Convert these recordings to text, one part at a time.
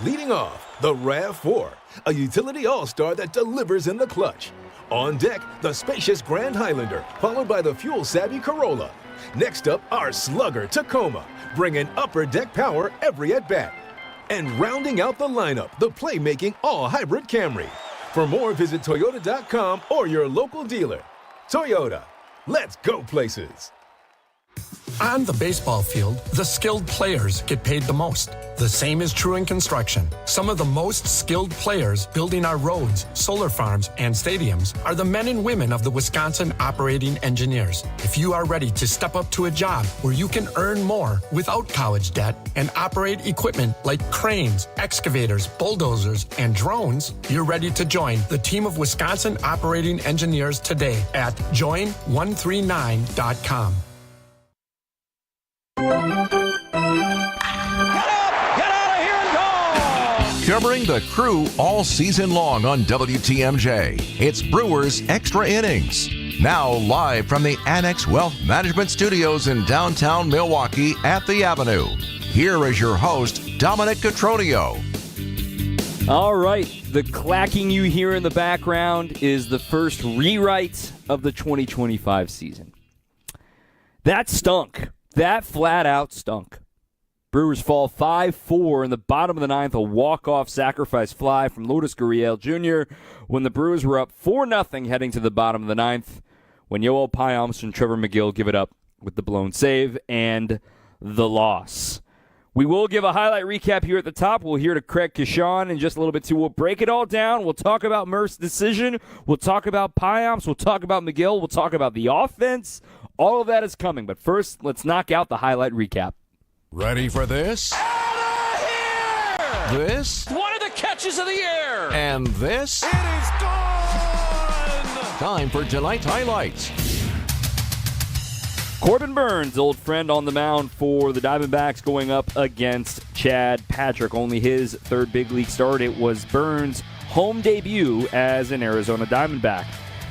Leading off, the RAV4, a utility all-star that delivers in the clutch. On deck, the spacious Grand Highlander, followed by the fuel-savvy Corolla. Next up, our slugger Tacoma, bringing upper deck power every at-bat. And rounding out the lineup, the playmaking all-hybrid Camry. For more, visit Toyota.com or your local dealer. Toyota, let's go places. On the baseball field, the skilled players get paid the most. The same is true in construction. Some of the most skilled players building our roads, solar farms, and stadiums are the men and women of the Wisconsin Operating Engineers. If you are ready to step up to a job where you can earn more without college debt and operate equipment like cranes, excavators, bulldozers, and drones, you're ready to join the team of Wisconsin Operating Engineers today at join139.com. Covering the Crew all season long on WTMJ, it's Brewers Extra Innings. Now live from the Annex Wealth Management Studios in downtown Milwaukee at the Avenue. Here is your host, Dominic Cotroneo. All right, the clacking you hear in the background is the first rewrite of the 2025 season. That stunk. That flat out stunk. Brewers fall 5-4 in the bottom of the ninth, a walk-off sacrifice fly from Lourdes Gurriel Jr. when the Brewers were up 4-0 heading to the bottom of the ninth when Yoel Payamps and Trevor McGill give it up with the blown save and the loss. We will give a highlight recap here at the top. We'll hear to Craig Kishon in just a little bit, too. We'll break it all down. We'll talk about Murph's decision. We'll talk about Payamps. We'll talk about McGill. We'll talk about the offense. All of that is coming. But first, let's knock out the highlight recap. Ready for this? Out of here! This? One of the catches of the year! And this? It is gone! Time for tonight's highlights. Corbin Burns, old friend on the mound for the Diamondbacks, going up against Chad Patrick. Only his third big league start. It was Burns' home debut as an Arizona Diamondback.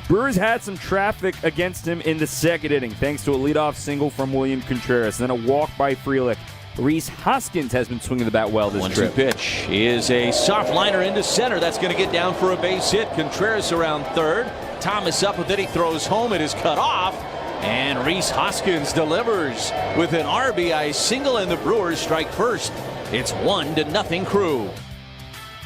Brewers had some traffic against him in the second inning, thanks to a leadoff single from William Contreras, then a walk by Frelick. Rhys Hoskins has been swinging the bat well this trip. 1-2 pitch is a soft liner into center. That's going to get down for a base hit. Contreras around third. Thomas up with it. He throws home. It is cut off. And Rhys Hoskins delivers with an RBI single, and the Brewers strike first. It's 1-0 Crew.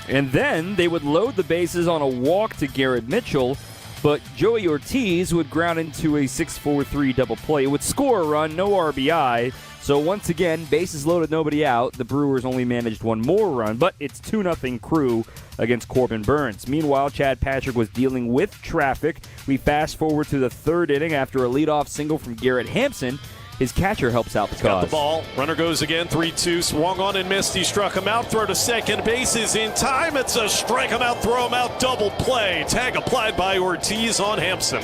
And then they would load the bases on a walk to Garrett Mitchell, but Joey Ortiz would ground into a 6-4-3 double play. It would score a run, no RBI. So once again, bases loaded, nobody out. The Brewers only managed one more run, but it's 2-0 Crew against Corbin Burns. Meanwhile, Chad Patrick was dealing with traffic. We fast forward to the third inning after a leadoff single from Garrett Hampson. His catcher helps out the cause. Got the ball. Runner goes again. 3-2. Swung on and missed. He struck him out. Throw to second base is in time. It's a strike him out, throw him out, double play. Tag applied by Ortiz on Hampson.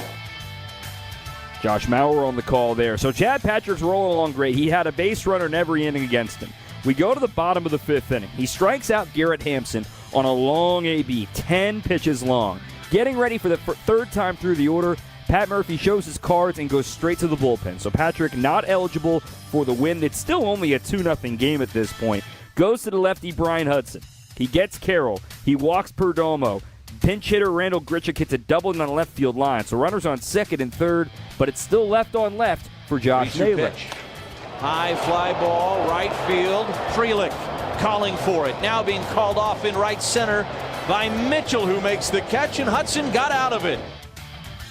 Josh Mauer on the call there. So Chad Patrick's rolling along great. He had a base runner in every inning against him. We go to the bottom of the fifth inning. He strikes out Garrett Hampson on a long AB, 10 pitches long. Getting ready for the third time through the order, Pat Murphy shows his cards and goes straight to the bullpen. So Patrick not eligible for the win. It's still only a 2-0 game at this point. Goes to the lefty Brian Hudson. He gets Carroll. He walks Perdomo. Pinch hitter Randall Grichuk hits a double on the left field line. So runners on second and third, but it's still left on left for Josh Naylor. High fly ball, right field. Frelick calling for it. Now being called off in right center by Mitchell, who makes the catch, and Hudson got out of it.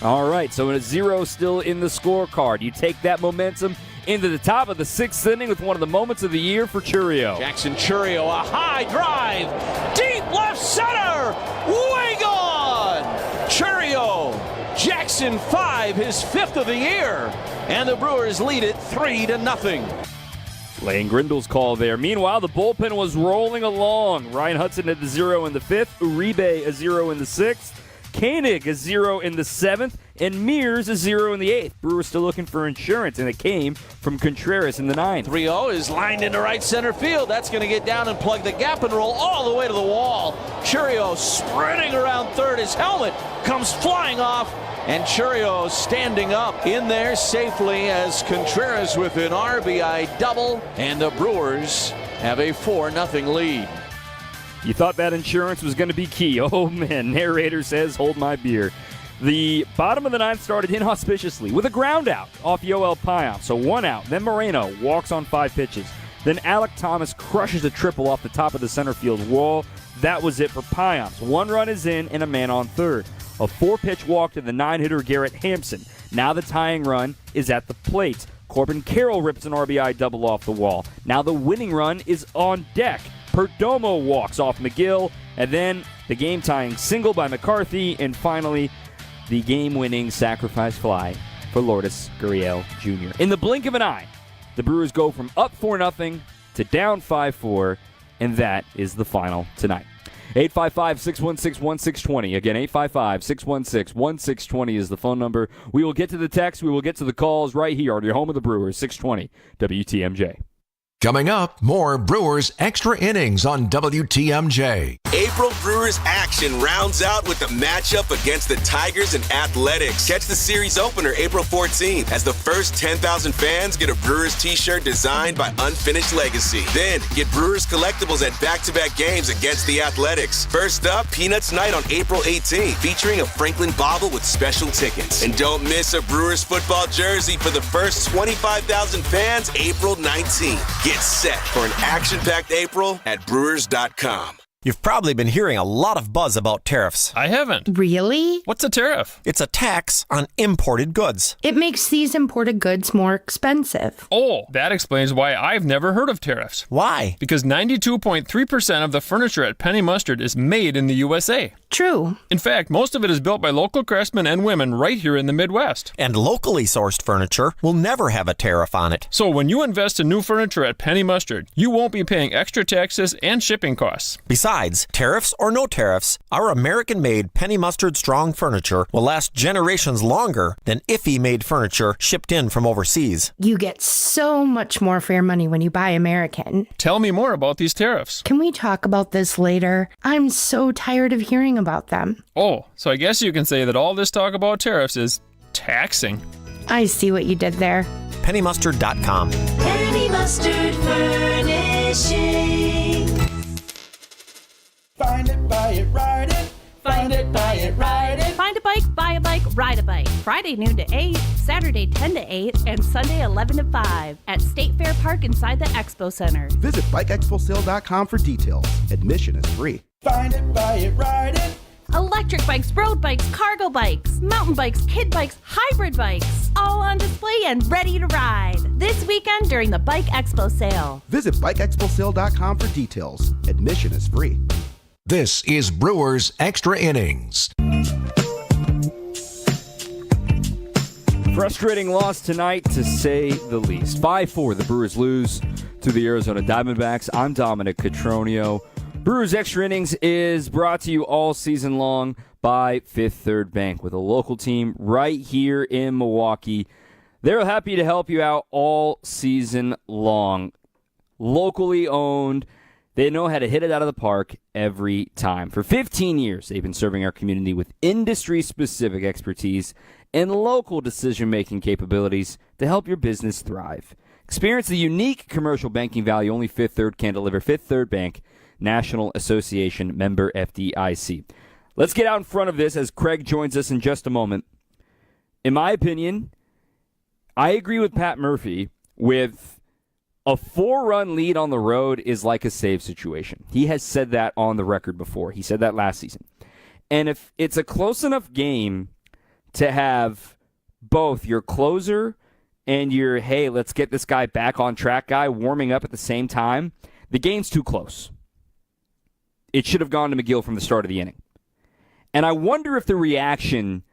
All right, so a 0 still in the scorecard. You take that momentum into the top of the sixth inning with one of the moments of the year for Chourio. Jackson Chourio, a high drive, deep left center, way gone! Chourio, Jackson 5, his 5th of the year, and the Brewers lead it 3-0. Lane Grindle's call there. Meanwhile, the bullpen was rolling along. Ryan Hudson had the 0 in the 5th, Uribe a 0 in the 6th, Koenig a 0 in the 7th, and Mears a 0 in the 8th. Brewers still looking for insurance, and it came from Contreras in the 9th. 3-0 is lined into right center field. That's going to get down and plug the gap and roll all the way to the wall. Chourio sprinting around third. His helmet comes flying off, and Chourio standing up in there safely as Contreras with an RBI double, and the Brewers have a 4-0 lead. You thought that insurance was going to be key. Oh, man. Narrator says, hold my beer. The bottom of the ninth started inauspiciously with a ground out off Yoel Payan. So 1 out. Then Moreno walks on 5 pitches. Then Alec Thomas crushes a triple off the top of the center field wall. That was it for Payan. 1 run is in and a man on third. A 4-pitch walk to the 9-hitter Garrett Hampson. Now the tying run is at the plate. Corbin Carroll rips an RBI double off the wall. Now the winning run is on deck. Perdomo walks off McGill. And then the game-tying single by McCarthy. And finally, the game-winning sacrifice fly for Lourdes Gurriel Jr. In the blink of an eye, the Brewers go from up 4-0 to down 5-4, and that is the final tonight. 855-616-1620. Again, 855-616-1620 is the phone number. We will get to the text. We will get to the calls right here on your home of the Brewers, 620 WTMJ. Coming up, more Brewers Extra Innings on WTMJ. April Brewers action rounds out with the matchup against the Tigers and Athletics. Catch the series opener April 14th as the first 10,000 fans get a Brewers t-shirt designed by Unfinished Legacy. Then get Brewers collectibles at back-to-back games against the Athletics. First up, Peanuts Night on April 18th, featuring a Franklin Bobble with special tickets. And don't miss a Brewers football jersey for the first 25,000 fans April 19th. Get set for an action-packed April at Brewers.com. You've probably been hearing a lot of buzz about tariffs. I haven't. Really? What's a tariff? It's a tax on imported goods. It makes these imported goods more expensive. Oh, that explains why I've never heard of tariffs. Why? Because 92.3% of the furniture at Penny Mustard is made in the USA. True. In fact, most of it is built by local craftsmen and women right here in the Midwest. And locally sourced furniture will never have a tariff on it. So when you invest in new furniture at Penny Mustard, you won't be paying extra taxes and shipping costs. Besides, tariffs or no tariffs, our American-made Penny Mustard strong furniture will last generations longer than IFE-made furniture shipped in from overseas. You get so much more for your money when you buy American. Tell me more about these tariffs. Can we talk about this later? I'm so tired of hearing about them. Oh, so I guess you can say that all this talk about tariffs is taxing. I see what you did there. PennyMustard.com. Penny Mustard Furnishing. Find it, buy it, ride it. Find it, buy it, ride it. Find a bike, buy a bike, ride a bike. Friday noon to 8, Saturday 10 to 8, and Sunday 11 to 5 at State Fair Park inside the Expo Center. Visit BikeExpoSale.com for details. Admission is free. Find it, buy it, ride it. Electric bikes, road bikes, cargo bikes, mountain bikes, kid bikes, hybrid bikes, all on display and ready to ride. This weekend during the Bike Expo sale. Visit BikeExpoSale.com for details. Admission is free. This is Brewers Extra Innings. Frustrating loss tonight, to say the least. 5-4, the Brewers lose to the Arizona Diamondbacks. I'm Dominic Cotroneo. Brewers Extra Innings is brought to you all season long by Fifth Third Bank, with a local team right here in Milwaukee. They're happy to help you out all season long. Locally owned. They know how to hit it out of the park every time. For 15 years, they've been serving our community with industry-specific expertise and local decision-making capabilities to help your business thrive. Experience the unique commercial banking value only Fifth Third can deliver. Fifth Third Bank, National Association member FDIC. Let's get out in front of this as Craig joins us in just a moment. In my opinion, I agree with Pat Murphy with a 4-run lead on the road is like a save situation. He has said that on the record before. He said that last season. And if it's a close enough game to have both your closer and your, hey, let's get this guy back on track guy warming up at the same time, the game's too close. It should have gone to McGill from the start of the inning. And I wonder if the reaction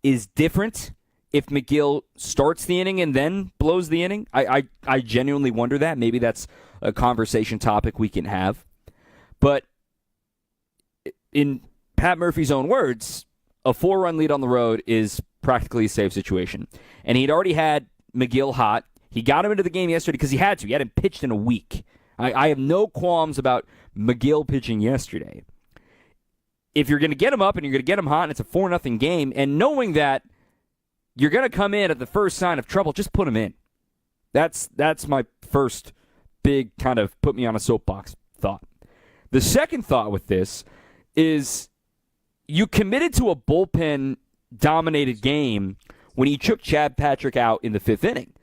is different if McGill starts the inning and then blows the inning. I genuinely wonder that. Maybe that's a conversation topic we can have. But in Pat Murphy's own words, a 4-run lead on the road is practically a save situation. And he'd already had McGill hot. He got him into the game yesterday because he had to. He hadn't pitched in a week. I have no qualms about McGill pitching yesterday. If you're going to get him up and you're going to get him hot and it's a 4-0 game, and knowing that you're going to come in at the first sign of trouble, just put him in. That's my first big kind of put me on a soapbox thought. The second thought with this is you committed to a bullpen-dominated game when you took Chad Patrick out in the 5th inning.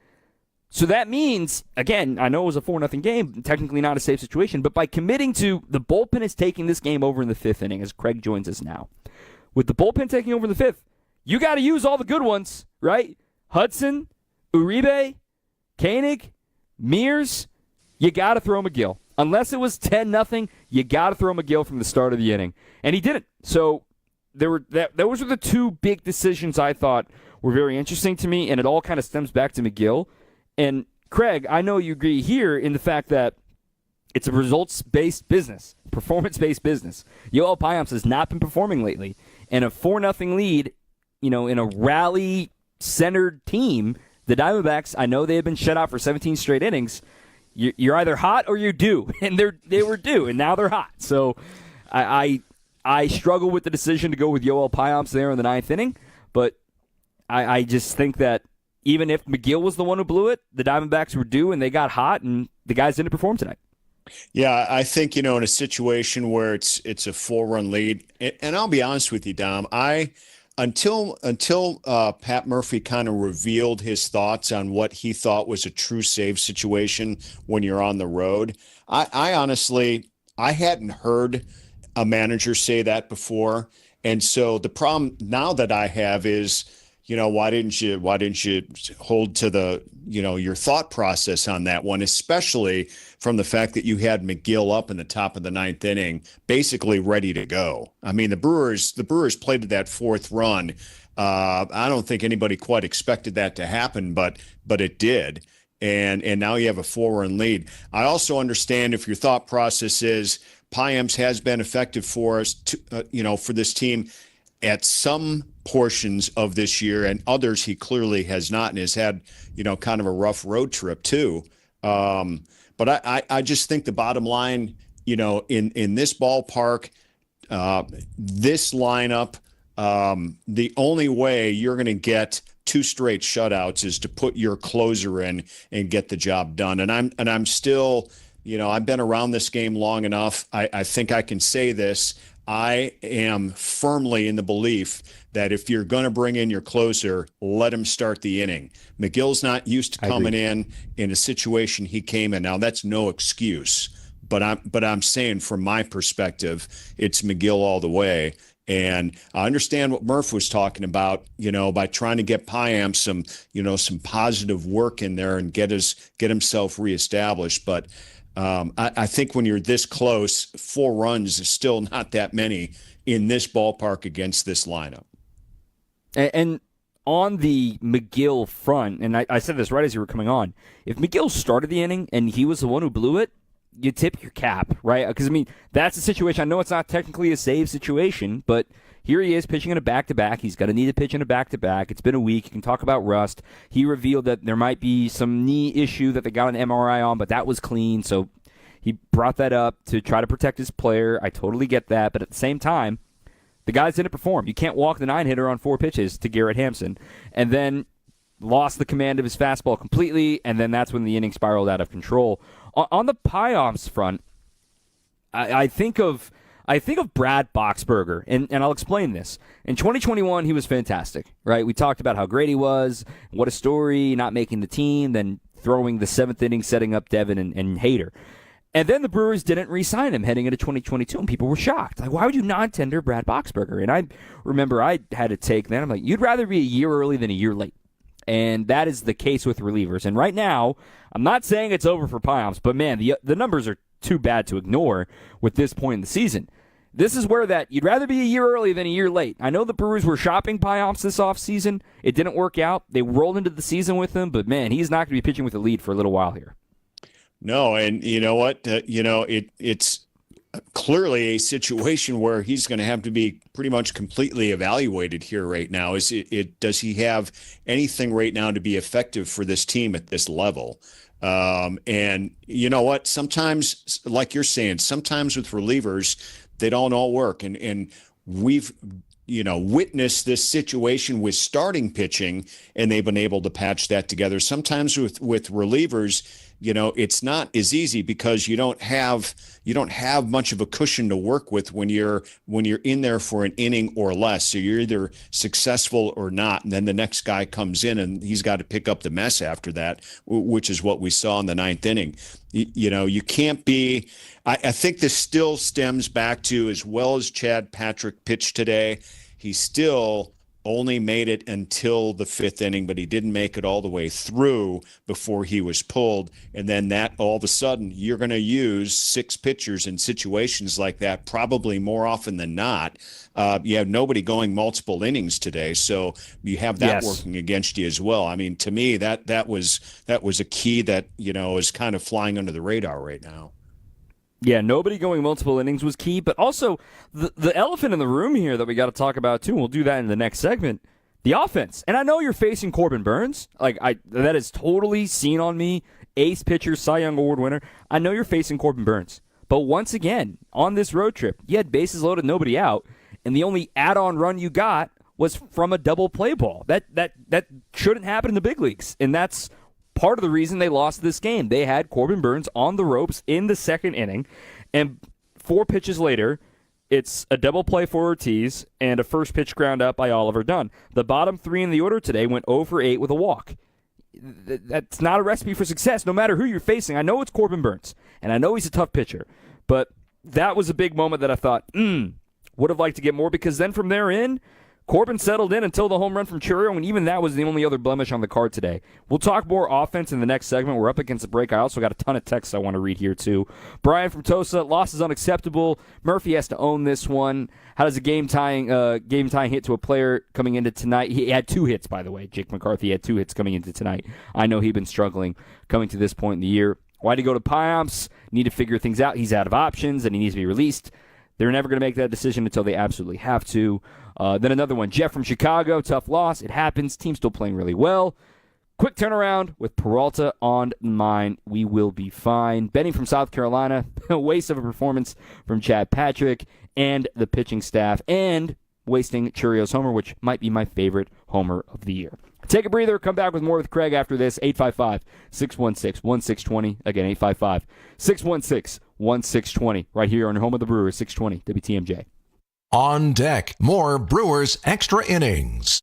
So that means, again, I know it was a 4-0 game, technically not a safe situation, but by committing to the bullpen is taking this game over in the 5th inning, as Craig joins us now. With the bullpen taking over in the 5th, you got to use all the good ones, right? Hudson, Uribe, Koenig, Mears, you got to throw McGill. Unless it was 10-0, you got to throw McGill from the start of the inning. And he didn't. So those were the two big decisions I thought were very interesting to me, and it all kind of stems back to McGill. And Craig, I know you agree here in the fact that it's a results-based business, performance-based business. Yoel Payamps has not been performing lately. And a 4-0 lead, in a rally-centered team, the Diamondbacks, I know they have been shut out for 17 straight innings. You're either hot or you're due, and they were due, and now they're hot. So I struggle with the decision to go with Yoel Payamps there in the 9th inning, but I just think that even if McGill was the one who blew it, the Diamondbacks were due, and they got hot, and the guys didn't perform tonight. Yeah, I think, in a situation where it's a 4-run lead, and I'll be honest with you, Dom, until Pat Murphy kind of revealed his thoughts on what he thought was a true save situation when you're on the road, I honestly hadn't heard a manager say that before. And so the problem now that I have is, why didn't you hold to the, your thought process on that one, especially from the fact that you had McGill up in the top of the 9th inning, basically ready to go. I mean, the Brewers played to that 4th run. I don't think anybody quite expected that to happen, but it did. And now you have a 4-run lead. I also understand if your thought process is Payamps has been effective for us, for this team at some portions of this year, and others he clearly has not, and has had, kind of a rough road trip too. But I just think the bottom line, in this ballpark, this lineup, the only way you're going to get 2 straight shutouts is to put your closer in and get the job done. And I'm still, I've been around this game long enough. I think I can say this. I am firmly in the belief that if you're going to bring in your closer, let him start the inning. McGill's not used to coming in a situation he came in. Now, that's no excuse, but I'm saying from my perspective, it's McGill all the way. And I understand what Murph was talking about, by trying to get Payamps some positive work in there and get himself reestablished. But I think when you're this close, 4 runs is still not that many in this ballpark against this lineup. And on the McGill front, and I said this right as you were coming on, if McGill started the inning and he was the one who blew it, you tip your cap, right? Because, that's a situation. I know it's not technically a save situation, but here he is pitching in a back-to-back. He's going to need to pitch in a back-to-back. It's been a week. You can talk about rust. He revealed that there might be some knee issue that they got an MRI on, but that was clean. So he brought that up to try to protect his player. I totally get that. But at the same time, the guys didn't perform. You can't walk the 9-hitter on 4 pitches to Garrett Hampson. And then lost the command of his fastball completely, and then that's when the inning spiraled out of control. On the Payamps front, I think of Brad Boxberger, and I'll explain this. In 2021, he was fantastic, right? We talked about how great he was, what a story, not making the team, then throwing the 7th inning, setting up Devin and Hader. And then the Brewers didn't re-sign him heading into 2022, and people were shocked. Like, why would you non-tender Brad Boxberger? And I remember I had a take then. I'm like, you'd rather be a year early than a year late. And that is the case with relievers. And right now, I'm not saying it's over for Payamps, but man, the numbers are too bad to ignore with this point in the season. This is where that you'd rather be a year early than a year late. I know the Brewers were shopping Payamps this offseason. It didn't work out. They rolled into the season with him, but man, he's not going to be pitching with a lead for a little while here. No, and you know what? It's clearly a situation where he's going to have to be pretty much completely evaluated here right now. Does he have anything right now to be effective for this team at this level? And you know what? Sometimes, like you're saying, sometimes with relievers, they don't all work. And we've, witnessed this situation with starting pitching, and they've been able to patch that together. Sometimes with relievers, it's not as easy because you don't have much of a cushion to work with when you're in there for an inning or less. So you're either successful or not, and then the next guy comes in and he's got to pick up the mess after that, which is what we saw in the ninth inning. You can't be. I think this still stems back to, as well as Chad Patrick pitched today, he still only made it until the fifth inning, but he didn't make it all the way through before he was pulled. And then that all of a sudden, you're going to use 6 pitchers in situations like that, probably more often than not. You have nobody going multiple innings today, so you have that working against you as well. I mean, to me, that was a key that is kind of flying under the radar right now. Yeah, nobody going multiple innings was key, but also the elephant in the room here that we got to talk about too, and we'll do that in the next segment, the offense. And I know you're facing Corbin Burns. That is totally seen on me. Ace pitcher, Cy Young Award winner. I know you're facing Corbin Burns. But once again, on this road trip, you had bases loaded, nobody out, and the only add-on run you got was from a double play ball. That shouldn't happen in the big leagues, and that's part of the reason they lost this game. They had Corbin Burns on the ropes in the second inning, and 4 pitches later, it's a double play for Ortiz and a first pitch ground out by Oliver Dunn. The bottom 3 in the order today went 0 for 8 with a walk. That's not a recipe for success, no matter who you're facing. I know it's Corbin Burns, and I know he's a tough pitcher, but that was a big moment that I thought, would have liked to get more, because then from there in, Corbin settled in until the home run from Churio, and even that was the only other blemish on the card today. We'll talk more offense in the next segment. We're up against the break. I also got a ton of texts I want to read here, too. Brian from Tosa, loss is unacceptable. Murphy has to own this one. How does a game-tying hit to a player coming into tonight? He had 2 hits, by the way. Jake McCarthy had 2 hits coming into tonight. I know he'd been struggling coming to this point in the year. Why'd he go to Piamps? Need to figure things out. He's out of options, and he needs to be released. They're never going to make that decision until they absolutely have to. Then another one, Jeff from Chicago, tough loss. It happens. Team still playing really well. Quick turnaround with Peralta on mine. We will be fine. Benny from South Carolina, a waste of a performance from Chad Patrick and the pitching staff, and wasting Churio's homer, which might be my favorite homer of the year. Take a breather. Come back with more with Craig after this. 855-616-1620. Again, 855-616-1620. Right here on your home of the Brewers, 620 WTMJ. On deck, more Brewers Extra Innings.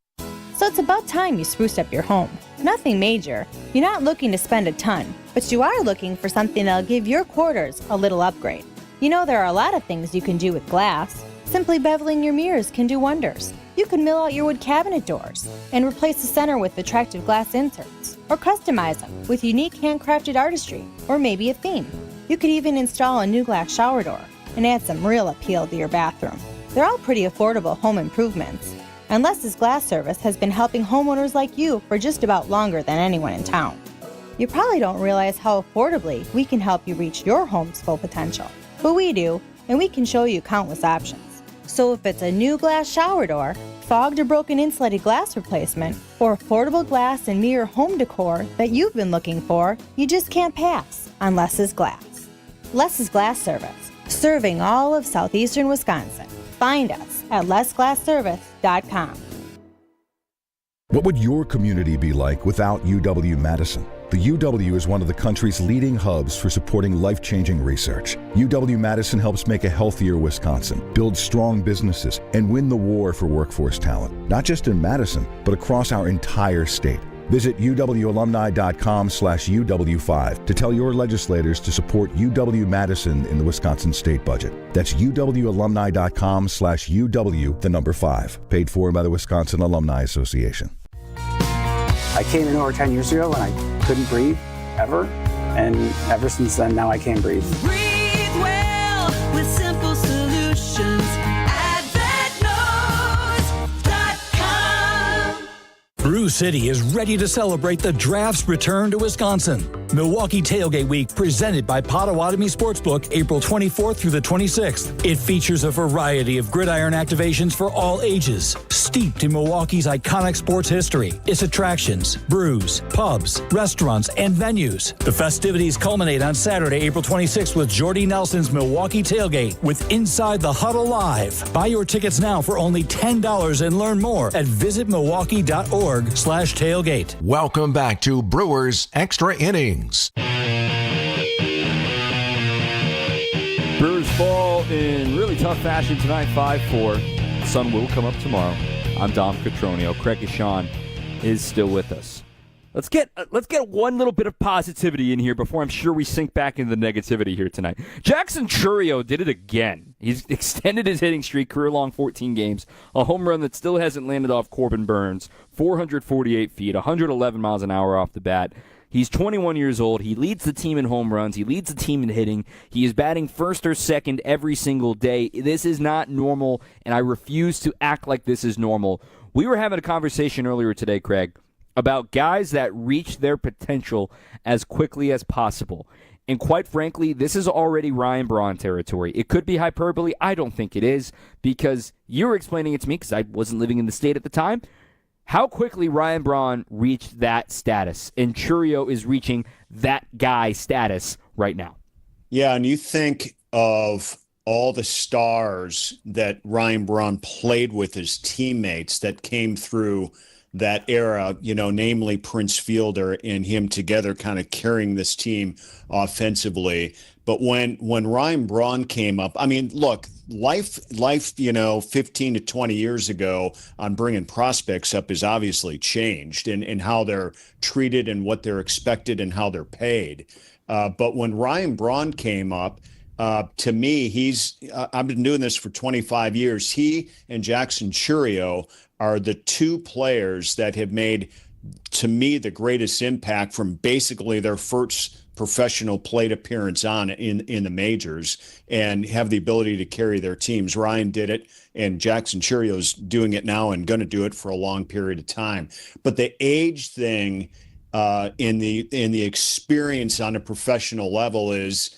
So it's about time you spruced up your home. Nothing major. You're not looking to spend a ton, but you are looking for something that'll give your quarters a little upgrade. There are a lot of things you can do with glass. Simply beveling your mirrors can do wonders. You can mill out your wood cabinet doors and replace the center with attractive glass inserts, or customize them with unique handcrafted artistry, or maybe a theme. You could even install a new glass shower door and add some real appeal to your bathroom. They're all pretty affordable home improvements, and Les's Glass Service has been helping homeowners like you for just about longer than anyone in town. You probably don't realize how affordably we can help you reach your home's full potential, but we do, and we can show you countless options. So if it's a new glass shower door, fogged or broken insulated glass replacement, or affordable glass and mirror home decor that you've been looking for, you just can't pass on Les's Glass. Les's Glass Service, serving all of southeastern Wisconsin. Find us at lesglassservice.com. What would your community be like without UW-Madison? The UW is one of the country's leading hubs for supporting life-changing research. UW-Madison helps make a healthier Wisconsin, build strong businesses, and win the war for workforce talent, not just in Madison, but across our entire state. Visit uwalumni.com/UW5 to tell your legislators to support UW-Madison in the Wisconsin state budget. That's uwalumni.com/UW5. Paid for by the Wisconsin Alumni Association. I came in over 10 years ago and I couldn't breathe ever. And ever since then, now I can breathe. Breathe well with simple solutions. Brew City is ready to celebrate the draft's return to Wisconsin. Milwaukee Tailgate Week, presented by Potawatomi Sportsbook, April 24th through the 26th. It features a variety of gridiron activations for all ages, steeped in Milwaukee's iconic sports history, its attractions, brews, pubs, restaurants, and venues. The festivities culminate on Saturday, April 26th with Jordy Nelson's Milwaukee Tailgate with Inside the Huddle Live. Buy your tickets now for only $10 and learn more at visitmilwaukee.org/tailgate. Welcome back to Brewers Extra Innings. tough fashion tonight, 5-4. The sun will come up tomorrow. I'm Dom Catronio. Craig Gashawn is still with us. Let's get one little bit of positivity in here before I'm sure we sink back into the negativity here tonight. Jackson Chourio did it again. He's extended his hitting streak, career-long 14 games, a home run that still hasn't landed off Corbin Burns, 448 feet, 111 miles an hour off the bat. He's 21 years old. He leads the team in home runs. He leads the team in hitting. He is batting first or second every single day. This is not normal, and I refuse to act like this is normal. We were having a conversation earlier today, Craig, about guys that reach their potential as quickly as possible. And quite frankly, this is already Ryan Braun territory. It could be hyperbole. I don't think it is, because you were explaining it to me because I wasn't living in the state at the time. How quickly Ryan Braun reached that status, and Chourio is reaching that guy status right now. Yeah, and you think of all the stars that Ryan Braun played with as teammates that came through that era, namely Prince Fielder and him together kind of carrying this team offensively. But when Ryan Braun came up, I mean, look, life, 15 to 20 years ago on bringing prospects up has obviously changed in how they're treated and what they're expected and how they're paid. But when Ryan Braun came up, to me, I've been doing this for 25 years. He and Jackson Chourio are the two players that have made, to me, the greatest impact from basically their first professional plate appearance on in the majors and have the ability to carry their teams. Ryan did it, and Jackson Chourio's doing it now and going to do it for a long period of time. But the age thing in the experience on a professional level is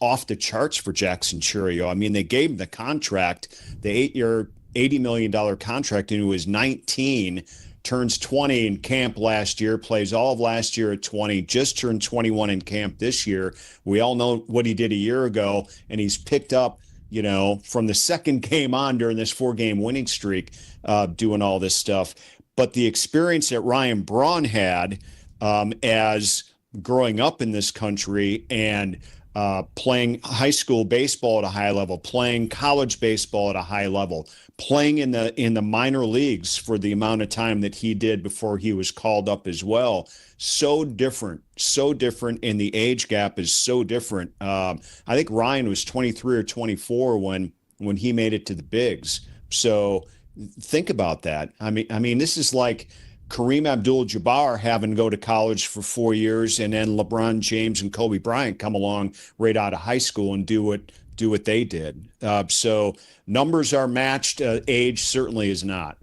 off the charts for Jackson Chourio. I mean, they gave him the contract, the 8-year, $80 million contract, and he was 19, turns 20 in camp last year, plays all of last year at 20, just turned 21 in camp this year. We all know what he did a year ago, and he's picked up, from the second game on during this 4-game winning streak, doing all this stuff. But the experience that Ryan Braun had as growing up in this country and playing high school baseball at a high level, playing college baseball at a high level, playing in the minor leagues for the amount of time that he did before he was called up as well. So different, and the age gap is so different. I think Ryan was 23 or 24 when he made it to the bigs. So think about that. I mean, this is like Kareem Abdul-Jabbar having to go to college for 4 years, and then LeBron James and Kobe Bryant come along right out of high school and do what they did. So numbers are matched. Age certainly is not.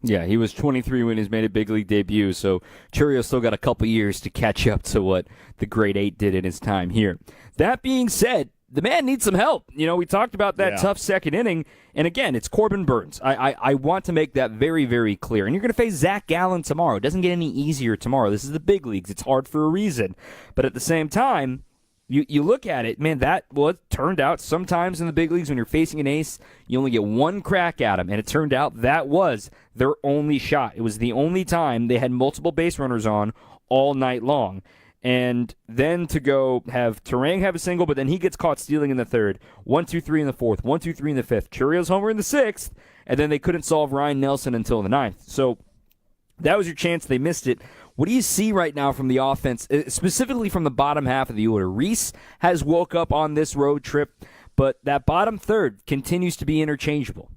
Yeah, he was 23 when he made a big league debut, so Chourio still got a couple years to catch up to what the Great Eight did in his time here. That being said, the man needs some help. We talked about that tough second inning, and again, it's Corbin Burns. I want to make that very, very clear. And you're going to face Zach Gallen tomorrow. It doesn't get any easier tomorrow. This is the big leagues. It's hard for a reason. But at the same time, you look at it, man, it turned out sometimes in the big leagues when you're facing an ace, you only get one crack at him, and it turned out that was their only shot. It was the only time they had multiple base runners on all night long. And then to go have Turang have a single, but then he gets caught stealing in the third. 1-2-3 in the fourth, 1-2-3 in the fifth. Chourio's homer in the sixth, and then they couldn't solve Ryan Nelson until the ninth. So that was your chance. They missed it. What do you see right now from the offense, specifically from the bottom half of the order? Reese has woke up on this road trip, but that bottom third continues to be interchangeable.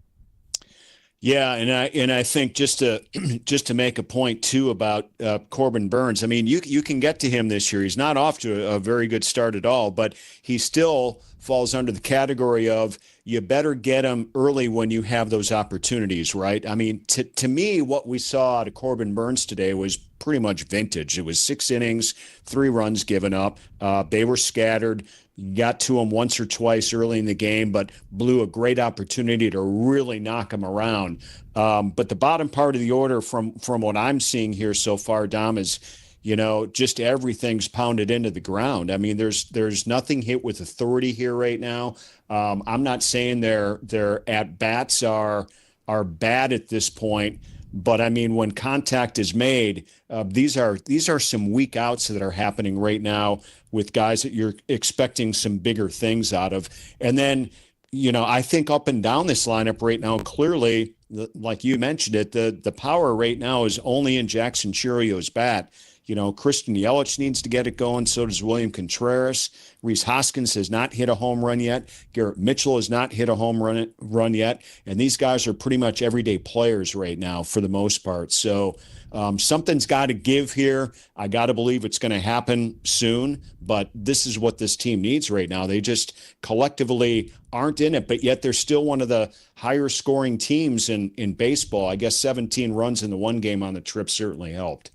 Yeah, and I think just to make a point too about Corbin Burns. I mean, you can get to him this year. He's not off to a very good start at all, but he still falls under the category of you better get him early when you have those opportunities, right? I mean, to me, what we saw out of Corbin Burns today was pretty much vintage. It was 6 innings, 3 runs given up. They were scattered. Got to him once or twice early in the game, but blew a great opportunity to really knock him around. But the bottom part of the order, from what I'm seeing here so far, Dom, is just everything's pounded into the ground. I mean, there's nothing hit with authority here right now. I'm not saying their at bats are bad at this point. But I mean, when contact is made, these are some weak outs that are happening right now with guys that you're expecting some bigger things out of. And then I think up and down this lineup right now, clearly, like you mentioned it, the power right now is only in Jackson Churio's bat. Christian Yelich needs to get it going. So does William Contreras. Rhys Hoskins has not hit a home run yet. Garrett Mitchell has not hit a home run yet. And these guys are pretty much everyday players right now for the most part. So something's got to give here. I got to believe it's going to happen soon. But this is what this team needs right now. They just collectively aren't in it, but yet they're still one of the higher scoring teams in baseball. I guess 17 runs in the one game on the trip certainly helped.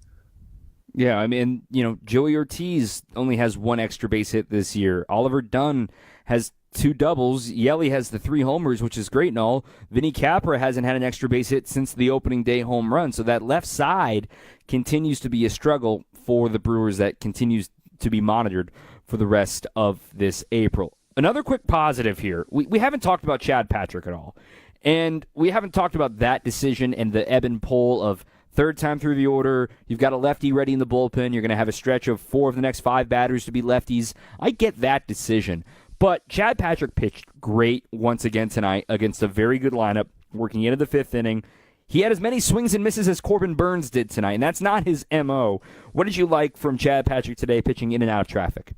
Yeah, I mean, Joey Ortiz only has one extra base hit this year. Oliver Dunn has 2 doubles. Yelly has the 3 homers, which is great and all. Vinny Capra hasn't had an extra base hit since the opening day home run. So that left side continues to be a struggle for the Brewers that continues to be monitored for the rest of this April. Another quick positive here. We haven't talked about Chad Patrick at all. And we haven't talked about that decision and the ebb and pull of third time through the order. You've got a lefty ready in the bullpen. You're going to have a stretch of 4 of the next 5 batters to be lefties. I get that decision. But Chad Patrick pitched great once again tonight against a very good lineup, working into the 5th inning. He had as many swings and misses as Corbin Burns did tonight, and that's not his M.O. What did you like from Chad Patrick today pitching in and out of traffic?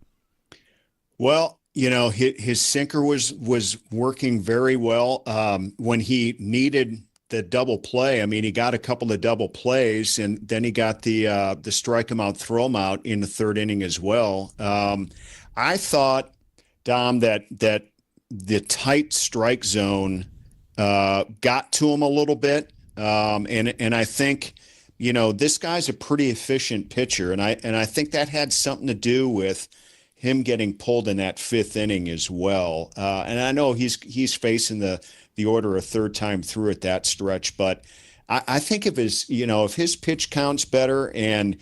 Well, his sinker was working very well when he needed the double play. I mean, he got a couple of double plays, and then he got the strike him out, throw him out in the 3rd inning as well. I thought, Dom, that the tight strike zone got to him a little bit, and I think this guy's a pretty efficient pitcher, and I think that had something to do with him getting pulled in that 5th inning as well. And I know he's facing the order a 3rd time through at that stretch, but I think if his pitch count's better and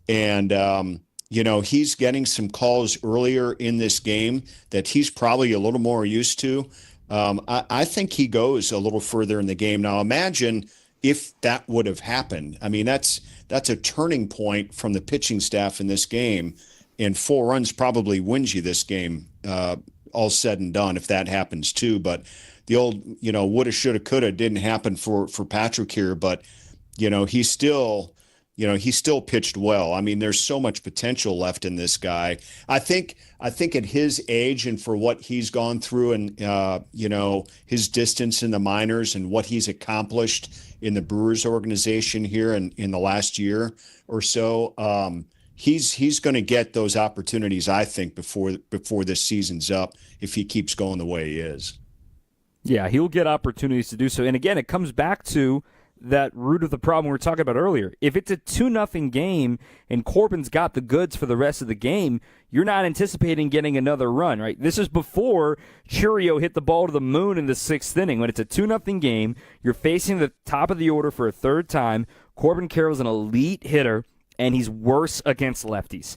he's getting some calls earlier in this game that he's probably a little more used to, I think he goes a little further in the game. Now imagine if that would have happened. I mean, that's a turning point from the pitching staff in this game, and 4 runs probably wins you this game, all said and done, if that happens too. But the old, woulda, shoulda, coulda didn't happen for Patrick here, but he still pitched well. I mean, there's so much potential left in this guy. I think at his age and for what he's gone through and his distance in the minors and what he's accomplished in the Brewers organization here in the last year or so, he's going to get those opportunities, I think, before this season's up if he keeps going the way he is. Yeah, he'll get opportunities to do so. And again, it comes back to that root of the problem we were talking about earlier. If it's a 2-0 game and Corbin's got the goods for the rest of the game, you're not anticipating getting another run, right? This is before Churio hit the ball to the moon in the 6th inning. When it's a 2-0 game, you're facing the top of the order for a 3rd time. Corbin Carroll's an elite hitter, and he's worse against lefties.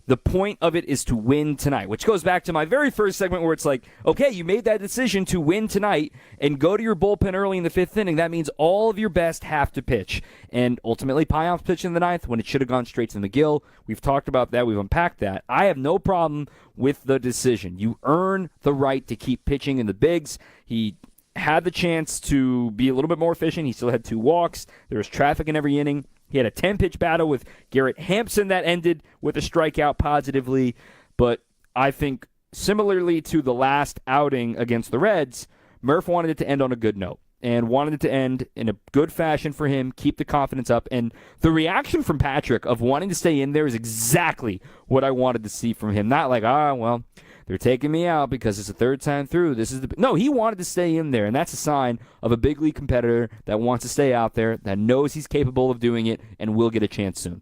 The point of it is to win tonight, which goes back to my very first segment where it's like, okay, you made that decision to win tonight and go to your bullpen early in the 5th inning. That means all of your best have to pitch. And ultimately, Payamps pitched in the 9th when it should have gone straight to McGill. We've talked about that. We've unpacked that. I have no problem with the decision. You earn the right to keep pitching in the bigs. He had the chance to be a little bit more efficient. He still had 2 walks. There was traffic in every inning. He had a 10-pitch battle with Garrett Hampson that ended with a strikeout positively. But I think similarly to the last outing against the Reds, Murph wanted it to end on a good note and wanted it to end in a good fashion for him, keep the confidence up. And the reaction from Patrick of wanting to stay in there is exactly what I wanted to see from him. Not like, well, they're taking me out because it's the 3rd time through. No, he wanted to stay in there, and that's a sign of a big league competitor that wants to stay out there, that knows he's capable of doing it, and will get a chance soon.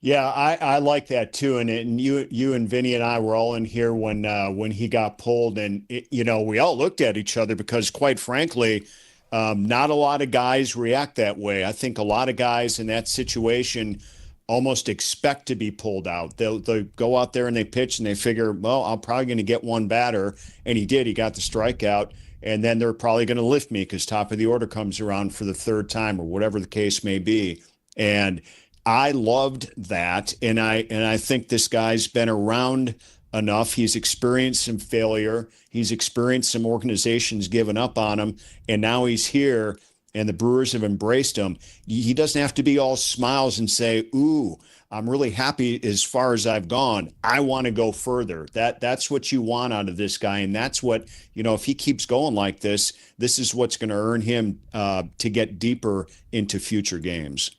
Yeah, I like that too. And you and Vinny and I were all in here when he got pulled, and we all looked at each other because, quite frankly, not a lot of guys react that way. I think a lot of guys in that situation almost expect to be pulled out. They'll go out there and they pitch and they figure, well, I'm probably going to get one batter. And he did. He got the strikeout. And then they're probably going to lift me because top of the order comes around for the 3rd time or whatever the case may be. And I loved that. And I think this guy's been around enough. He's experienced some failure. He's experienced some organizations giving up on him, and now he's here, and the Brewers have embraced him. He doesn't have to be all smiles and say, ooh, I'm really happy as far as I've gone. I want to go further. That's what you want out of this guy, and that's what, if he keeps going like this is what's going to earn him to get deeper into future games.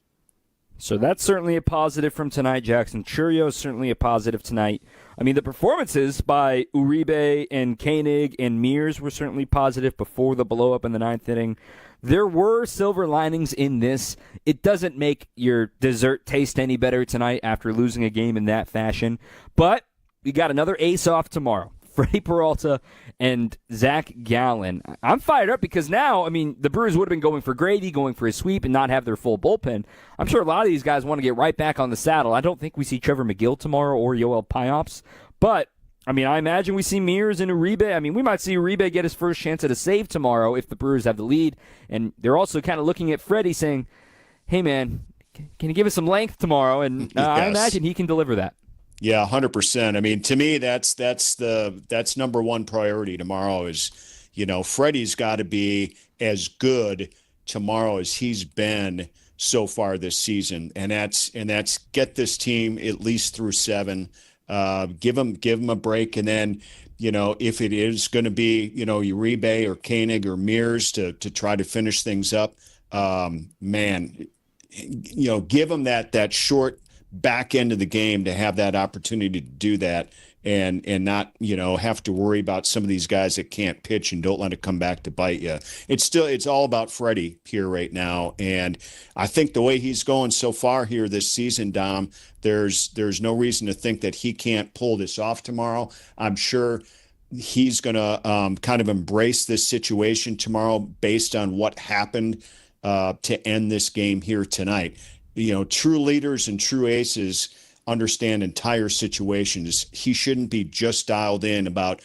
So that's certainly a positive from tonight. Jackson Chourio is certainly a positive tonight. I mean, the performances by Uribe and Koenig and Mears were certainly positive before the blow-up in the ninth inning. There were silver linings in this. It doesn't make your dessert taste any better tonight after losing a game in that fashion. But we got another ace off tomorrow. Freddie Peralta and Zach Gallen. I'm fired up because now, the Brewers would have been going for Grady, going for a sweep, and not have their full bullpen. I'm sure a lot of these guys want to get right back on the saddle. I don't think we see Trevor McGill tomorrow or Yoel Piops, but I imagine we see Mears and Uribe. We might see Uribe get his first chance at a save tomorrow if the Brewers have the lead, and they're also kind of looking at Freddie saying, hey, man, can you give us some length tomorrow? And Yes. I imagine he can deliver that. Yeah, 100%. To me, that's number one priority tomorrow is, Freddie's got to be as good tomorrow as he's been so far this season, and that's get this team at least through 7. Give him a break, and then, if it is going to be, Uribe or Koenig or Mears to try to finish things up, give him that short back end of the game to have that opportunity to do that and not, have to worry about some of these guys that can't pitch and don't let it come back to bite you. It's all about Freddie here right now. And I think the way he's going so far here this season, Dom, there's no reason to think that he can't pull this off tomorrow. I'm sure he's going to kind of embrace this situation tomorrow based on what happened to end this game here tonight. True leaders and true aces understand entire situations. He shouldn't be just dialed in about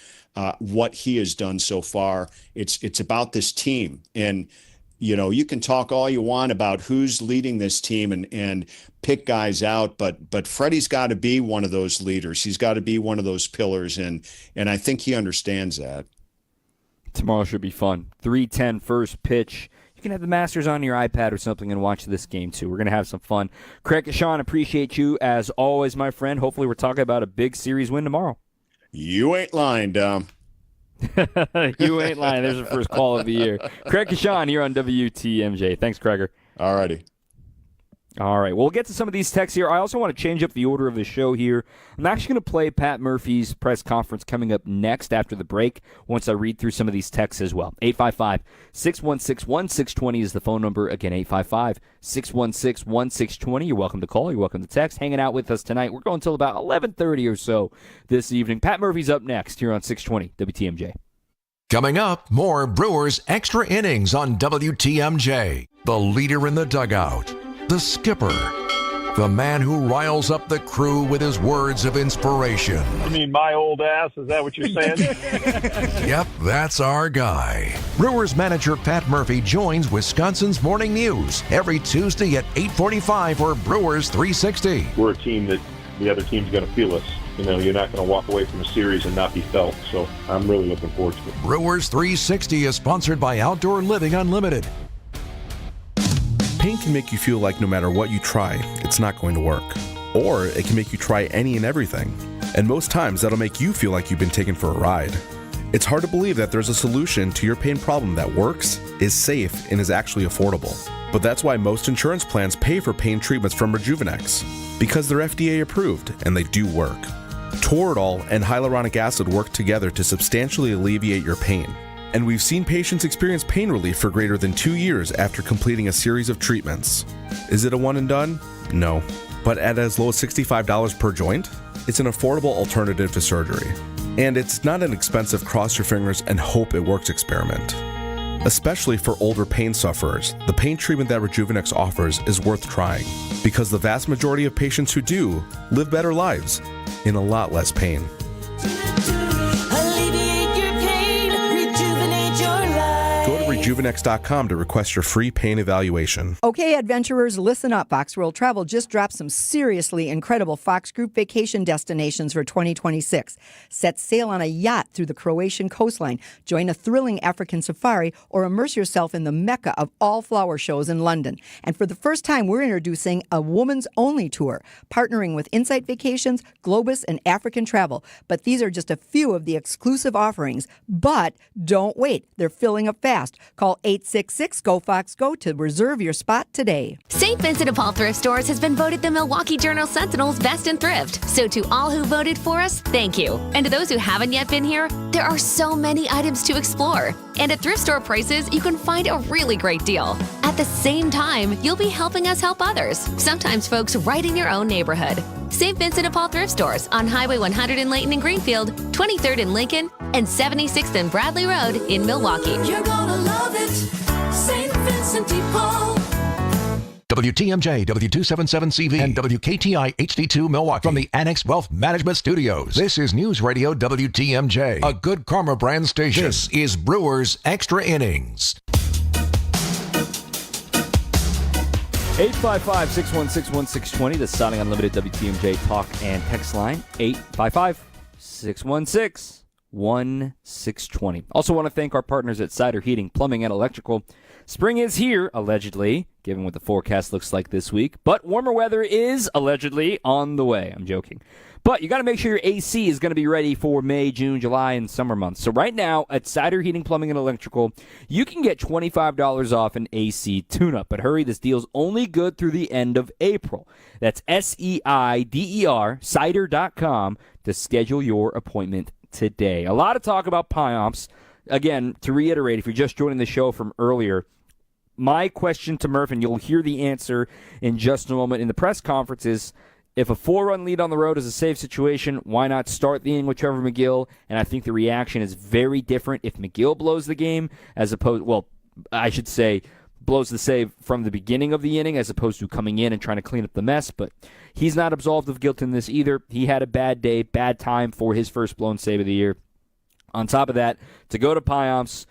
what he has done so far. It's about this team. And, you can talk all you want about who's leading this team and pick guys out, but Freddie's got to be one of those leaders. He's got to be one of those pillars, and I think he understands that. Tomorrow should be fun. 3:10 first pitch. You can have the Masters on your iPad or something and watch this game, too. We're going to have some fun. Craig Kashan, appreciate you as always, my friend. Hopefully we're talking about a big series win tomorrow. You ain't lying, Dom. You ain't lying. There's the first call of the year. Craig Kashan here on WTMJ. Thanks, Craiger. All righty. All right, well, we'll get to some of these texts here. I also want to change up the order of the show here. I'm actually going to play Pat Murphy's press conference coming up next after the break once I read through some of these texts as well. 855-616-1620 is the phone number. Again, 855-616-1620. You're welcome to call. You're welcome to text. Hanging out with us tonight. We're going until about 11:30 or so this evening. Pat Murphy's up next here on 620 WTMJ. Coming up, more Brewers Extra Innings on WTMJ. The leader in the dugout. The skipper, the man who riles up the crew with his words of inspiration. You mean my old ass? Is that what you're saying? Yep, that's our guy. Brewers manager Pat Murphy joins Wisconsin's Morning News every Tuesday at 8:45 for Brewers 360. We're a team that the other team's going to feel us. You're not going to walk away from a series and not be felt. So I'm really looking forward to it. Brewers 360 is sponsored by Outdoor Living Unlimited. Pain can make you feel like no matter what you try, it's not going to work. Or it can make you try any and everything. And most times, that'll make you feel like you've been taken for a ride. It's hard to believe that there's a solution to your pain problem that works, is safe, and is actually affordable. But that's why most insurance plans pay for pain treatments from Rejuvenex, because they're FDA approved and they do work. Toradol and hyaluronic acid work together to substantially alleviate your pain. And we've seen patients experience pain relief for greater than 2 years after completing a series of treatments. Is it a one and done? No. But at as low as $65 per joint, it's an affordable alternative to surgery. And it's not an expensive cross your fingers and hope it works experiment. Especially for older pain sufferers, the pain treatment that Rejuvenex offers is worth trying, because the vast majority of patients who do live better lives in a lot less pain. Juvenex.com to request your free pain evaluation. Okay, adventurers, listen up. Fox World Travel just dropped some seriously incredible Fox Group vacation destinations for 2026. Set sail on a yacht through the Croatian coastline, join a thrilling African safari, or immerse yourself in the mecca of all flower shows in London. And for the first time, we're introducing a woman's-only tour, partnering with Insight Vacations, Globus, and African Travel. But these are just a few of the exclusive offerings. But don't wait. They're filling up fast. Call 866-GO-FOX-GO to reserve your spot today. St. Vincent de Paul Thrift Stores has been voted the Milwaukee Journal Sentinel's Best in Thrift. So to all who voted for us, thank you. And to those who haven't yet been here, there are so many items to explore. And at thrift store prices, you can find a really great deal. At the same time, you'll be helping us help others, sometimes folks right in your own neighborhood. St. Vincent de Paul Thrift Stores on Highway 100 in Layton and Greenfield, 23rd in Lincoln, and 76th and Bradley Road in Milwaukee. You're gonna love it, St. Vincent de Paul. WTMJ, W277CV, and WKTI HD2 Milwaukee from the Annex Wealth Management Studios. This is News Radio WTMJ, a good Karma brand station. This is Brewers Extra Innings. 855-616-1620, the Sonic Unlimited WTMJ talk and text line, 855-616-1620. Also want to thank our partners at Cider Heating, Plumbing, and Electrical. Spring is here, allegedly, given what the forecast looks like this week, but warmer weather is allegedly on the way. I'm joking. But you got to make sure your AC is going to be ready for May, June, July, and summer months. So right now at Cider Heating, Plumbing, and Electrical, you can get $25 off an AC tune-up. But hurry, this deal's only good through the end of April. That's SEIDER, cider.com, to schedule your appointment today. A lot of talk about PIOMPS. Again, to reiterate, if you're just joining the show from earlier, my question to Murph, and you'll hear the answer in just a moment in the press conference, is if a 4-run lead on the road is a safe situation, why not start the inning with Trevor McGill? And I think the reaction is very different if McGill blows the game as opposed, well, I should say blows the save from the beginning of the inning as opposed to coming in and trying to clean up the mess. But he's not absolved of guilt in this either. He had a bad day, bad time for his first blown save of the year. On top of that, to go to PIOMPS,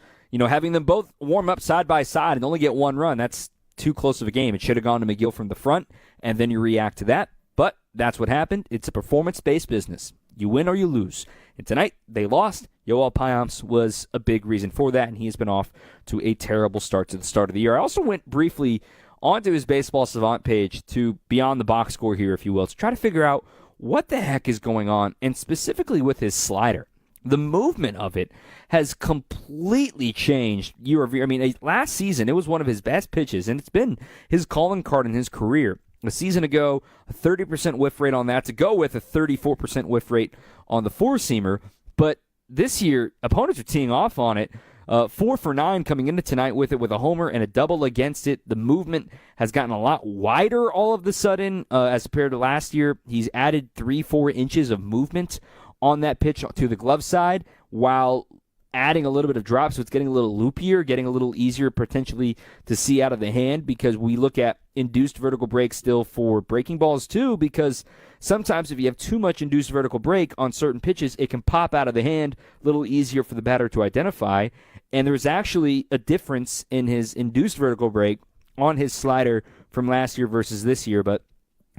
having them both warm up side by side and only get one run, that's too close of a game. It should have gone to McGill from the front, and then you react to that. But that's what happened. It's a performance-based business. You win or you lose. And tonight, they lost. Yoel PIOMPS was a big reason for that, and he's been off to a terrible start to the start of the year. I also went briefly onto his Baseball Savant page to beyond the box score here, if you will, to try to figure out what the heck is going on, and specifically with his slider. The movement of it has completely changed year over year. I mean, last season, it was one of his best pitches, and it's been his calling card in his career. A season ago, a 30% whiff rate on that, to go with a 34% whiff rate on the four-seamer. But this year, opponents are teeing off on it. 4 for 9 coming into tonight with it, with a homer and a double against it. The movement has gotten a lot wider all of a sudden as compared to last year. He's added 3-4 inches of movement on that pitch to the glove side while adding a little bit of drop, so it's getting a little loopier, getting a little easier potentially to see out of the hand, because we look at induced vertical break still for breaking balls too, because sometimes if you have too much induced vertical break on certain pitches, it can pop out of the hand, a little easier for the batter to identify. And there's actually a difference in his induced vertical break on his slider from last year versus this year, but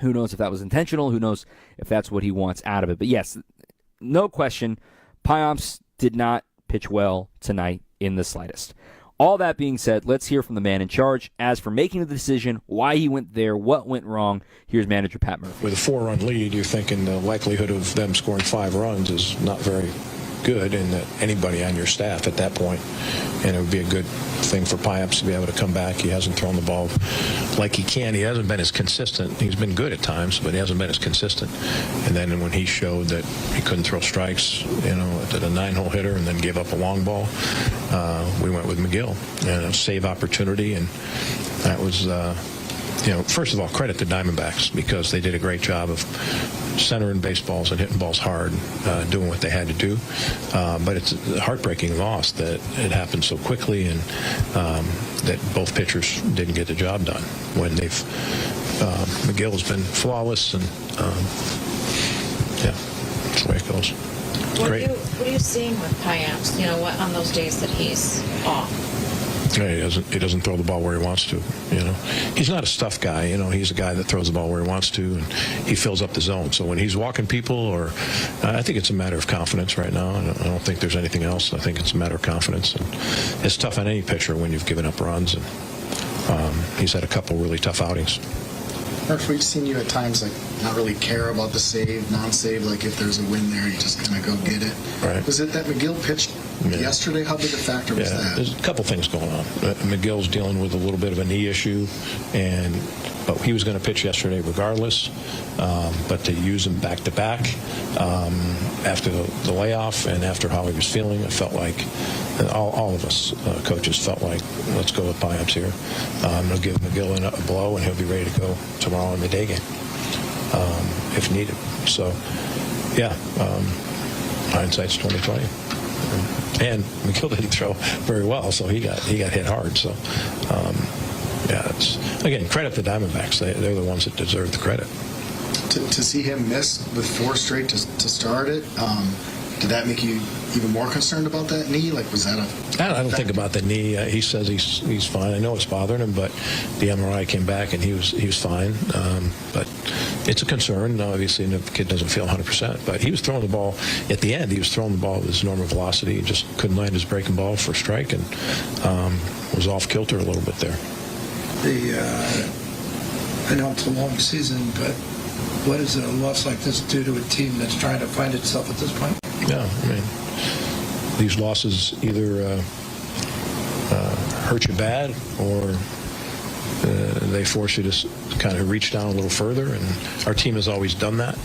who knows if that was intentional, who knows if that's what he wants out of it. But yes, no question, PIOMPS did not pitch well tonight in the slightest. All that being said, let's hear from the man in charge. As for making the decision, why he went there, what went wrong, here's manager Pat Murphy. With a 4-run lead, you're thinking the likelihood of them scoring 5 runs is not very good, and that anybody on your staff at that point, and it would be a good thing for PIOMPS to be able to come back. He hasn't thrown the ball like he can. He hasn't been as consistent. He's been good at times, but he hasn't been as consistent. And then when he showed that he couldn't throw strikes, at a 9-hole hitter and then gave up a long ball, we went with McGill and a save opportunity, and that was first of all, credit to Diamondbacks, because they did a great job of centering baseballs and hitting balls hard, doing what they had to do. But it's a heartbreaking loss that it happened so quickly, and that both pitchers didn't get the job done when McGill has been flawless, and that's the way it goes. What are you seeing with PIOMPS, on those days that he's off? Yeah, he doesn't throw the ball where he wants to. He's not a stuff guy. He's a guy that throws the ball where he wants to, and he fills up the zone. So when he's walking people, I think it's a matter of confidence right now. I don't think there's anything else. I think it's a matter of confidence, and it's tough on any pitcher when you've given up runs. And he's had a couple really tough outings. Murph, we've seen you at times not really care about the save, non-save. Like if there's a win there, you just kind of go get it. Right. Was it that McGill pitched yesterday? How big a factor was that? There's a couple things going on. McGill's dealing with a little bit of a knee issue, but he was going to pitch yesterday regardless. But to use him back-to-back after the layoff and after how he was feeling, I felt like all of us coaches felt like, let's go with Payamps here. They'll give McGill a blow, and he'll be ready to go tomorrow in the day game if needed. So, hindsight's 20/20. And McGill didn't throw very well, so he got hit hard. So, it's again, credit the Diamondbacks. They're the ones that deserve the credit. To see him miss with 4 straight to start it, did that make you even more concerned about that knee? Was that I don't think about the knee. He says he's fine. I know it's bothering him, but the MRI came back and he was fine. But it's a concern. Obviously, the kid doesn't feel 100%. But he was throwing the ball at the end. He was throwing the ball with his normal velocity. He just couldn't land his breaking ball for a strike and was off kilter a little bit there. I know it's a long season, but what does a loss like this do to a team that's trying to find itself at this point? Yeah, these losses either hurt you bad or they force you to kind of reach down a little further, and our team has always done that.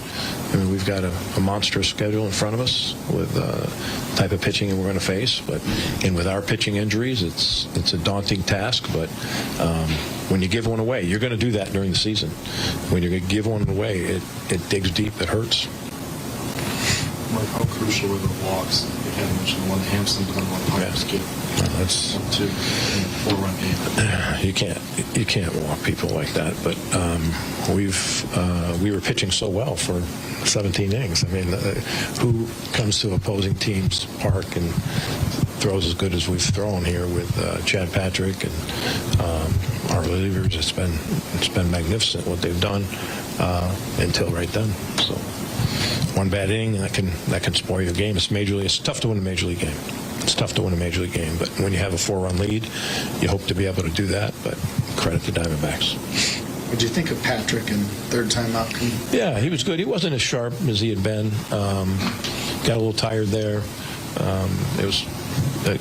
We've got a monstrous schedule in front of us with the type of pitching that we're going to face, and with our pitching injuries, it's a daunting task, but when you give one away, you're going to do that during the season. When you're going to give one away, it digs deep, it hurts. Mark, how crucial were the walks? You had mentioned one Hampson, but then one Payamps kid. That's 2 4-run game. You can't walk people like that. But we were pitching so well for 17 innings. Who comes to opposing teams' park and throws as good as we've thrown here with Chad Patrick and our relievers? It's been magnificent what they've done until right then. So. One bad inning that can spoil your game. It's tough to win a major league game. It's tough to win a major league game, but when you have a 4-run lead, you hope to be able to do that. But credit the Diamondbacks. What did you think of Patrick and third time out? Yeah, he was good. He wasn't as sharp as he had been. Got a little tired there. It was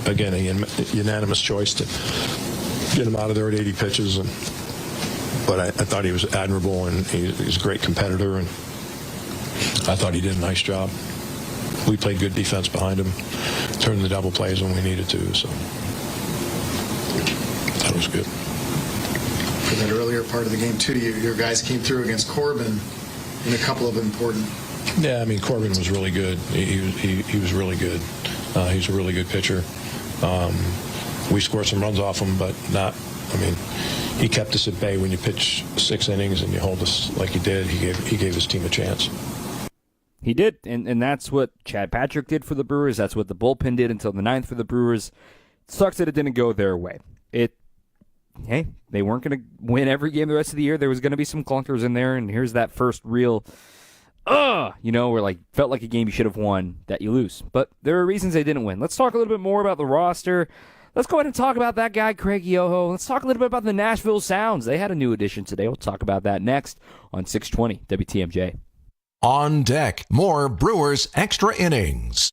again a unanimous choice to get him out of there at 80 pitches. But I thought he was admirable, and he's a great competitor, and I thought he did a nice job. We played good defense behind him, turned the double plays when we needed to, so that was good. For that earlier part of the game, too, your guys came through against Corbin in a couple of important... Yeah, Corbin was really good. He was really good. He's a really good pitcher. We scored some runs off him, but not... he kept us at bay. When you pitch 6 innings and you hold us like he did, he gave his team a chance. He did, and that's what Chad Patrick did for the Brewers. That's what the bullpen did until the 9th for the Brewers. It sucks that it didn't go their way. Hey, they weren't going to win every game the rest of the year. There was going to be some clunkers in there, and here's that first real, where felt like a game you should have won that you lose. But there are reasons they didn't win. Let's talk a little bit more about the roster. Let's go ahead and talk about that guy, Craig Yoho. Let's talk a little bit about the Nashville Sounds. They had a new addition today. We'll talk about that next on 620 WTMJ. On deck, more Brewers Extra Innings.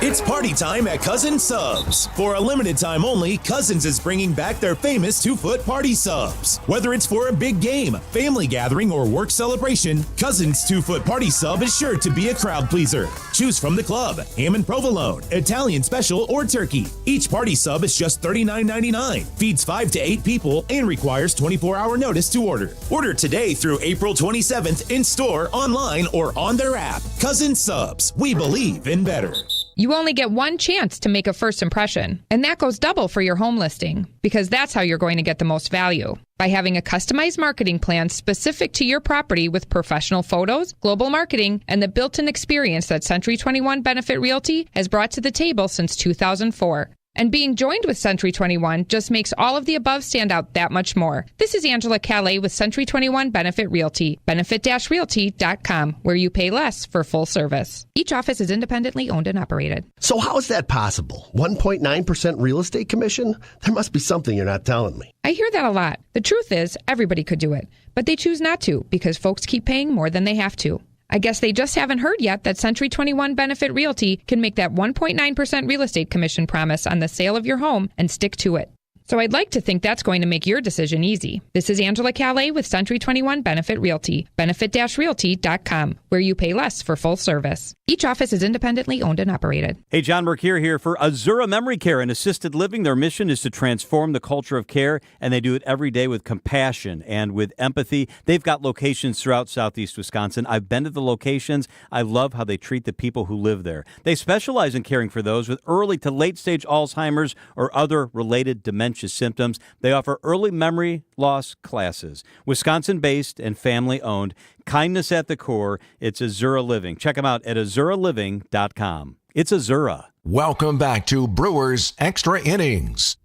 It's party time at Cousins Subs. For a limited time only, Cousins is bringing back their famous 2-foot party subs. Whether it's for a big game, family gathering, or work celebration, Cousins 2-foot party sub is sure to be a crowd pleaser. Choose from the club, ham and provolone, Italian special, or turkey. Each party sub is just $39.99, feeds 5 to 8 people, and requires 24-hour notice to order. Order today through April 27th in store, online, or on their app. Cousins Subs. We believe in better. You only get one chance to make a first impression, and that goes double for your home listing, because that's how you're going to get the most value. By having a customized marketing plan specific to your property with professional photos, global marketing, and the built-in experience that Century 21 Benefit Realty has brought to the table since 2004. And being joined with Century 21 just makes all of the above stand out that much more. This is Angela Calais with Century 21 Benefit Realty. Benefit-realty.com, where you pay less for full service. Each office is independently owned and operated. So how is that possible? 1.9% real estate commission? There must be something you're not telling me. I hear that a lot. The truth is, everybody could do it, but they choose not to because folks keep paying more than they have to. I guess they just haven't heard yet that Century 21 Benefit Realty can make that 1.9% real estate commission promise on the sale of your home and stick to it. So I'd like to think that's going to make your decision easy. This is Angela Calais with Century 21 Benefit Realty. Benefit-realty.com, where you pay less for full service. Each office is independently owned and operated. Hey, John Mercure here for Azura Memory Care and Assisted Living. Their mission is to transform the culture of care, and they do it every day with compassion and with empathy. They've got locations throughout southeast Wisconsin. I've been to the locations. I love how they treat the people who live there. They specialize in caring for those with early to late-stage Alzheimer's or other related dementia symptoms. They offer early memory loss classes. Wisconsin-based and family-owned. Kindness at the core. It's Azura Living. Check them out at azuraliving.com. It's Azura. Welcome back to Brewers Extra Innings.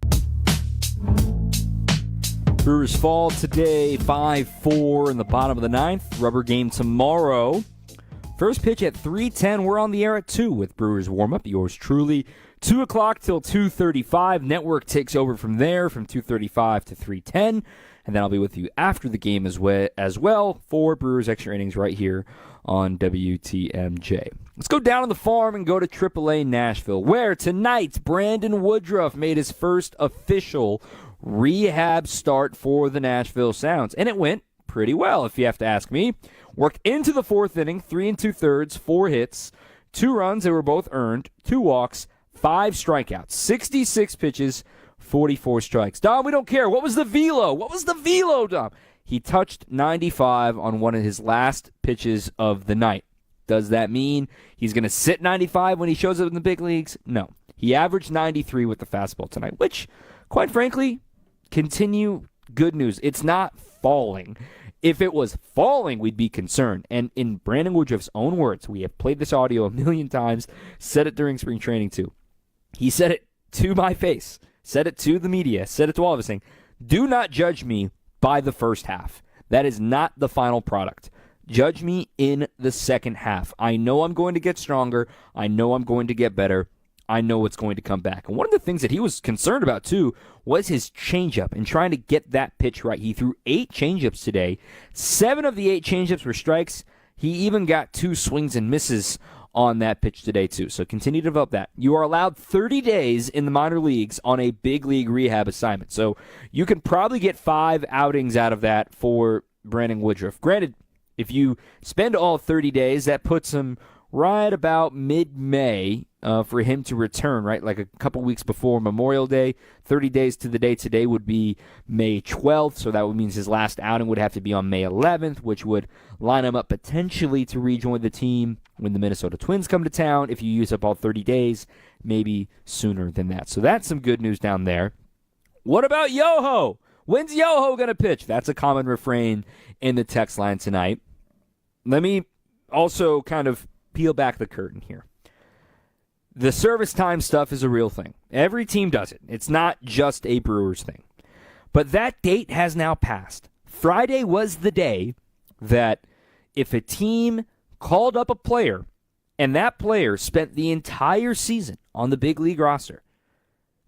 Brewers fall today 5-4 in the bottom of the ninth. Rubber game tomorrow. First pitch at 3:10. We're on the air at 2 with Brewers warm-up. Yours truly. 2 o'clock till 2:35. Network takes over from there from 2:35 to 3:10. And then I'll be with you after the game as well for Brewers Extra Innings right here on WTMJ. Let's go down on the farm and go to AAA Nashville, where tonight Brandon Woodruff made his first official rehab start for the Nashville Sounds. And it went pretty well, if you have to ask me. Worked into the fourth inning, 3 2/3, 4 hits, 2 runs. They were both earned, 2 walks, 5 strikeouts, 66 pitches, 44 strikes. Dom, we don't care. What was the velo? Dom? He touched 95 on one of his last pitches of the night. Does that mean he's going to sit 95 when he shows up in the big leagues? No. He averaged 93 with the fastball tonight, which, quite frankly, continue good news. It's not falling. If it was falling, we'd be concerned. And in Brandon Woodruff's own words, we have played this audio a million times, said it during spring training too. He said it to my face, said it to the media, said it to all of us, saying, do not judge me by the first half. That is not the final product. Judge me in the second half. I know I'm going to get stronger. I know I'm going to get better. I know it's going to come back. And one of the things that he was concerned about, too, was his changeup and trying to get that pitch right. He threw 8 changeups today. 7 of the 8 changeups were strikes. He even got 2 swings and misses on that pitch today, too. So continue to develop that. You are allowed 30 days in the minor leagues on a big league rehab assignment. So you can probably get 5 outings out of that for Brandon Woodruff. Granted, if you spend all 30 days, that puts him right about mid-May for him to return, right? Like a couple weeks before Memorial Day. 30 days to the day today would be May 12th, so that would mean his last outing would have to be on May 11th, which would line him up potentially to rejoin the team when the Minnesota Twins come to town. If you use up all 30 days, maybe sooner than that. So that's some good news down there. What about Yoho? When's Yoho going to pitch? That's a common refrain in the text line tonight. Let me also kind of peel back the curtain here. The service time stuff is a real thing. Every team does it. It's not just a Brewers thing. But that date has now passed. Friday was the day that if a team called up a player and that player spent the entire season on the big league roster,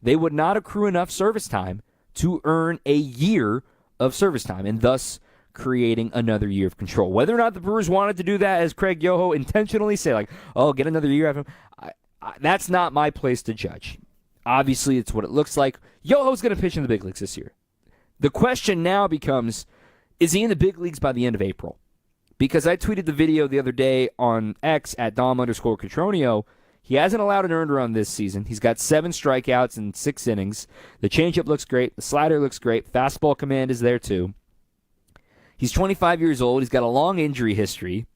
they would not accrue enough service time to earn a year of service time and thus creating another year of control. Whether or not the Brewers wanted to do that, as Craig Yoho intentionally say, like, oh, get another year out of him, that's not my place to judge. Obviously, it's what it looks like. Yoho's going to pitch in the big leagues this year. The question now becomes, is he in the big leagues by the end of April? Because I tweeted the video the other day on X at Dom_Catronio. He hasn't allowed an earned run this season. He's got 7 strikeouts in 6 innings. The changeup looks great. The slider looks great. Fastball command is there too. He's 25 years old. He's got a long injury history.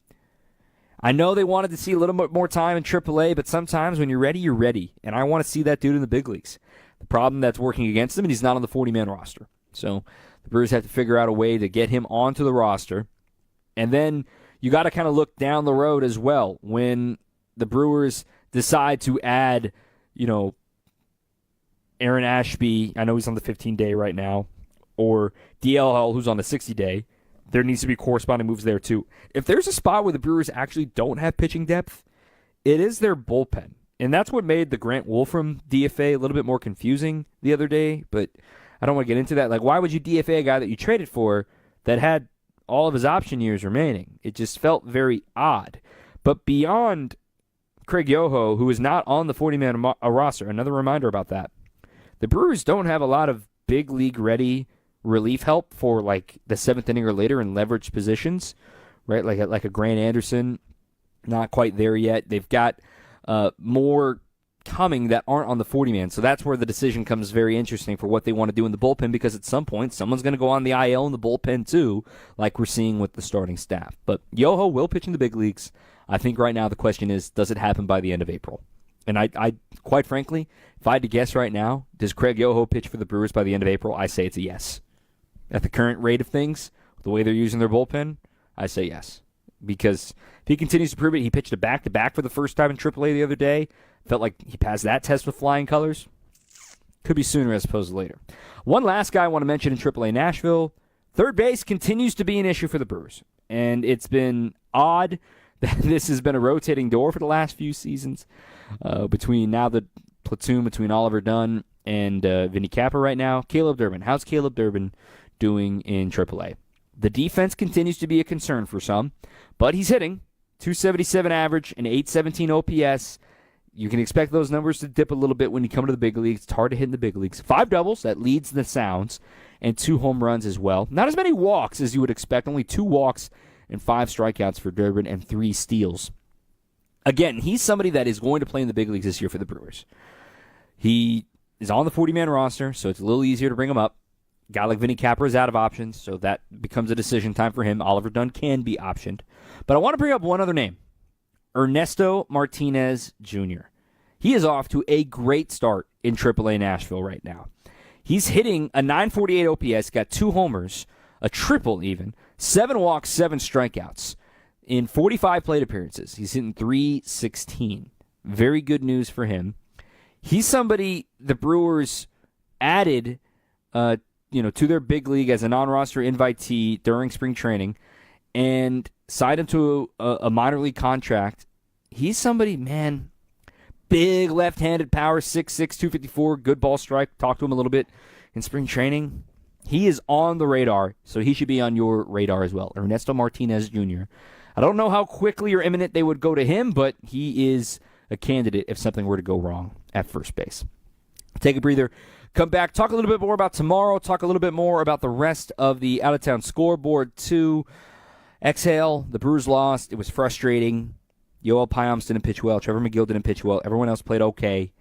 I know they wanted to see a little bit more time in AAA, but sometimes when you're ready, you're ready. And I want to see that dude in the big leagues. The problem that's working against him, and he's not on the 40-man roster. So the Brewers have to figure out a way to get him onto the roster. And then you got to kind of look down the road as well. When the Brewers decide to add, Aaron Ashby, I know he's on the 15-day right now, or DLL, who's on the 60-day, there needs to be corresponding moves there too. If there's a spot where the Brewers actually don't have pitching depth, it is their bullpen. And that's what made the Grant Wolfram DFA a little bit more confusing the other day, but I don't want to get into that. Like, why would you DFA a guy that you traded for that had all of his option years remaining? It just felt very odd. But beyond Craig Yoho, who is not on the 40-man roster, another reminder about that, the Brewers don't have a lot of big league-ready relief help for like the 7th inning or later in leveraged positions, right? Like a Grant Anderson, not quite there yet. They've got more coming that aren't on the 40-man. So that's where the decision comes very interesting for what they want to do in the bullpen, because at some point someone's going to go on the IL in the bullpen too, like we're seeing with the starting staff. But Yoho will pitch in the big leagues. I think right now the question is, does it happen by the end of April? And I quite frankly, if I had to guess right now, does Craig Yoho pitch for the Brewers by the end of April? I say it's a yes. At the current rate of things, the way they're using their bullpen, I say yes. Because if he continues to prove it, he pitched a back-to-back for the first time in AAA the other day. Felt like he passed that test with flying colors. Could be sooner as opposed to later. One last guy I want to mention in AAA Nashville. Third base continues to be an issue for the Brewers. And it's been odd that this has been a rotating door for the last few seasons. Between now the platoon between Oliver Dunn and Vinny Capra right now. Caleb Durbin. How's Caleb Durbin doing in AAA? The defense continues to be a concern for some, but he's hitting. 277 average and 817 OPS. You can expect those numbers to dip a little bit when you come to the big leagues. It's hard to hit in the big leagues. 5 doubles, that leads the Sounds, and 2 home runs as well. Not as many walks as you would expect. Only 2 walks and 5 strikeouts for Durbin and 3 steals. Again, he's somebody that is going to play in the big leagues this year for the Brewers. He is on the 40-man roster, so it's a little easier to bring him up. A guy like Vinny Capra is out of options, so that becomes a decision time for him. Oliver Dunn can be optioned. But I want to bring up one other name, Ernesto Martinez Jr. He is off to a great start in AAA Nashville right now. He's hitting a 948 OPS, got 2 homers, a triple even, 7 walks, 7 strikeouts. In 45 plate appearances, he's hitting .316. Very good news for him. He's somebody the Brewers added to their big league as a non-roster invitee during spring training and signed him to a minor league contract. He's somebody, man, big left-handed power, 6'6", 254, good ball strike. Talked to him a little bit in spring training. He is on the radar, so he should be on your radar as well. Ernesto Martinez Jr. I don't know how quickly or imminent they would go to him, but he is a candidate if something were to go wrong at first base. Take a breather. Come back, talk a little bit more about tomorrow, talk a little bit more about the rest of the out-of-town scoreboard, too. Exhale, the Brewers lost. It was frustrating. Yoel Payamps didn't pitch well. Trevor McGill didn't pitch well. Everyone else played okay.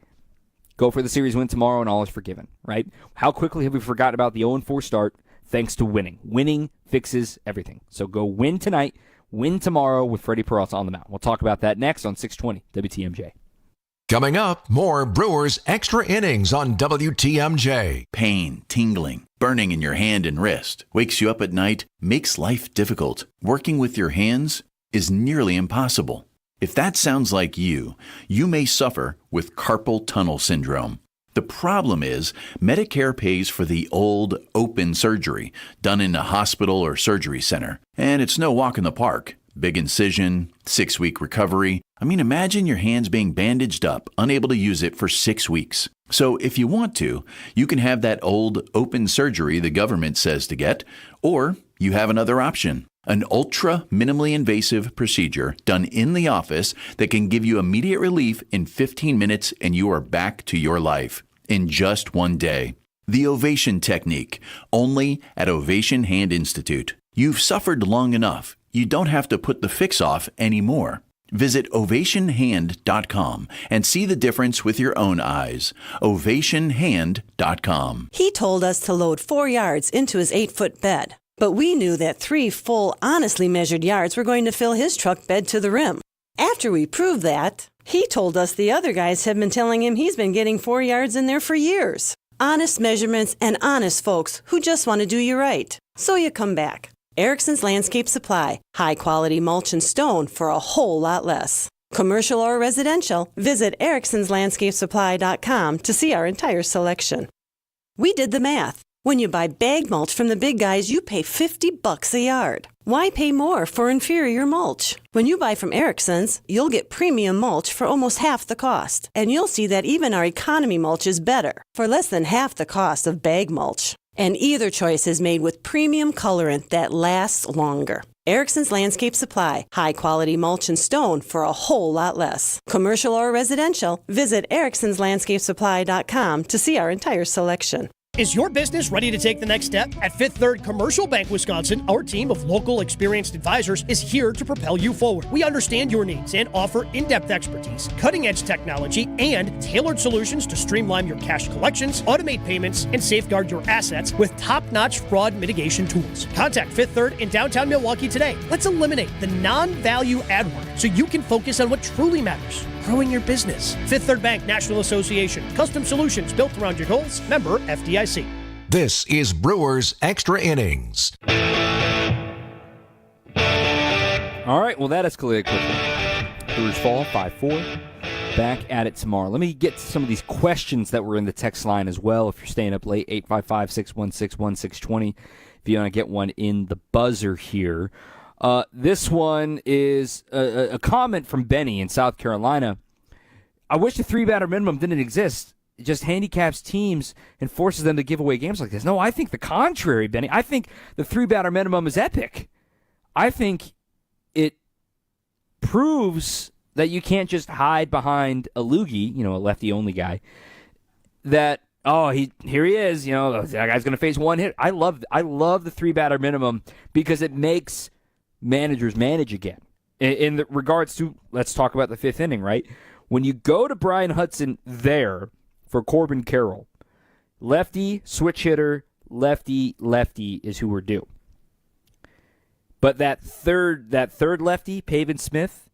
Go for the series win tomorrow, and all is forgiven, right? How quickly have we forgotten about the 0-4 start thanks to winning? Winning fixes everything. So go win tonight, win tomorrow with Freddie Peralta on the mound. We'll talk about that next on 620 WTMJ. Coming up, more Brewers Extra Innings on WTMJ. Pain, tingling, burning in your hand and wrist, wakes you up at night, makes life difficult. Working with your hands is nearly impossible. If that sounds like you may suffer with carpal tunnel syndrome. The problem is Medicare pays for the old open surgery done in a hospital or surgery center. And it's no walk in the park. Big incision, 6-week recovery. I mean, imagine your hands being bandaged up, unable to use it for 6 weeks. So if you want to, you can have that old open surgery the government says to get, or you have another option, an ultra minimally invasive procedure done in the office that can give you immediate relief in 15 minutes and you are back to your life in just 1 day. The Ovation Technique, only at Ovation Hand Institute. You've suffered long enough. You don't have to put the fix off anymore. Visit ovationhand.com and see the difference with your own eyes. ovationhand.com. He told us to load 4 yards into his 8-foot bed, but we knew that 3 full, honestly measured yards were going to fill his truck bed to the rim. After we proved that, he told us the other guys have been telling him he's been getting 4 yards in there for years. Honest measurements and honest folks who just want to do you right. So you come back. Erickson's Landscape Supply. High-quality mulch and stone for a whole lot less. Commercial or residential, visit ericksonslandscapesupply.com to see our entire selection. We did the math. When you buy bag mulch from the big guys, you pay $50 a yard. Why pay more for inferior mulch? When you buy from Erickson's, you'll get premium mulch for almost half the cost. And you'll see that even our economy mulch is better, for less than half the cost of bag mulch. And either choice is made with premium colorant that lasts longer. Erickson's Landscape Supply, high-quality mulch and stone for a whole lot less. Commercial or residential, visit ericksonslandscapesupply.com to see our entire selection. Is your business ready to take the next step? At Fifth Third Commercial Bank Wisconsin, our team of local experienced advisors is here to propel you forward. We understand your needs and offer in-depth expertise, cutting-edge technology, and tailored solutions to streamline your cash collections, automate payments, and safeguard your assets with top-notch fraud mitigation tools. Contact Fifth Third in downtown Milwaukee today. Let's eliminate the non-value add work so you can focus on what truly matters. Growing your business. Fifth Third Bank National Association. Custom solutions built around your goals. Member FDIC. This is Brewers Extra Innings. All right, well, that escalated quickly. Brewers fall 5-4. Back at it tomorrow. Let me get to some of these questions that were in the text line as well. If you're staying up late, 855-616-1620. If you want to get one in the buzzer here. This one is a comment from Benny in South Carolina. I wish the 3-batter minimum didn't exist. It just handicaps teams and forces them to give away games like this. No, I think the contrary, Benny. I think the 3-batter minimum is epic. I think it proves that you can't just hide behind a loogie, a lefty-only guy, that, here he is, that guy's going to face one hit. I love the 3-batter minimum because it makes managers manage again. In regards to, let's talk about the 5th inning, right? When you go to Brian Hudson there for Corbin Carroll, lefty, switch hitter, lefty is who we're due. But that third lefty, Pavin Smith,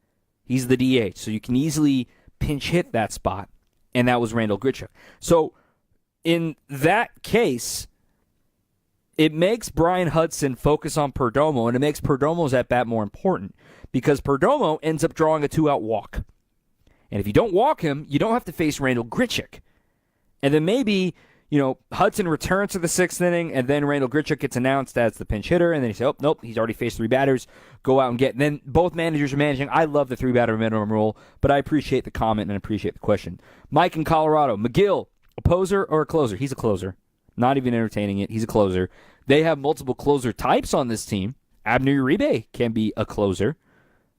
he's the DH, so you can easily pinch hit that spot, and that was Randall Grichuk. So in that case, it makes Brian Hudson focus on Perdomo, and it makes Perdomo's at-bat more important because Perdomo ends up drawing a 2-out walk. And if you don't walk him, you don't have to face Randall Grichuk. And then maybe, Hudson returns to the 6th inning, and then Randall Grichuk gets announced as the pinch hitter, and then you say, oh, nope, he's already faced 3 batters. Go out and get. And then both managers are managing. I love the 3-batter minimum rule, but I appreciate the comment and appreciate the question. Mike in Colorado, McGill, a poser or a closer? He's a closer. Not even entertaining it. He's a closer. They have multiple closer types on this team. Abner Uribe can be a closer.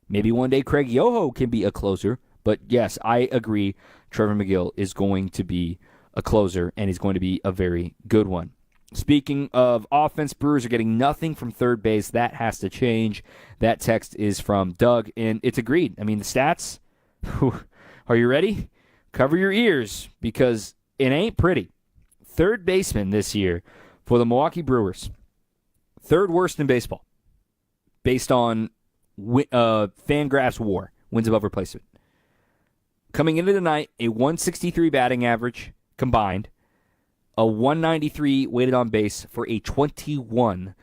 Maybe one day Craig Yoho can be a closer. But yes, I agree. Trevor McGill is going to be a closer, and he's going to be a very good one. Speaking of offense, Brewers are getting nothing from third base. That has to change. That text is from Doug, and it's agreed. I mean, the stats, are you ready? Cover your ears because it ain't pretty. Third baseman this year for the Milwaukee Brewers. 3rd worst in baseball based on Fangraphs WAR, wins above replacement. Coming into the night, a 163 batting average combined, a 193 weighted on base for a 21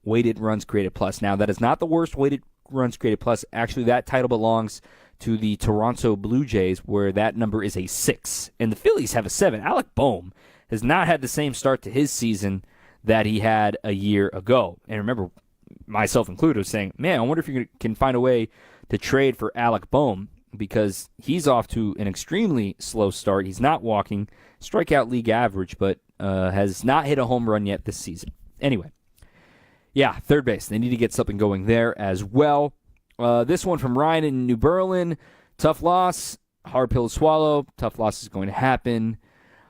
weighted runs created plus. Now, that is not the worst weighted runs created plus. Actually, that title belongs to the Toronto Blue Jays, where that number is a 6. And the Phillies have a 7. Alec Boehm has not had the same start to his season that he had a year ago. And remember, myself included, was saying, man, I wonder if you can find a way to trade for Alec Boehm because he's off to an extremely slow start. He's not walking, strikeout league average, but has not hit a home run yet this season. Anyway, yeah, third base. They need to get something going there as well. This one from Ryan in New Berlin. Tough loss, hard pill to swallow. Tough loss is going to happen.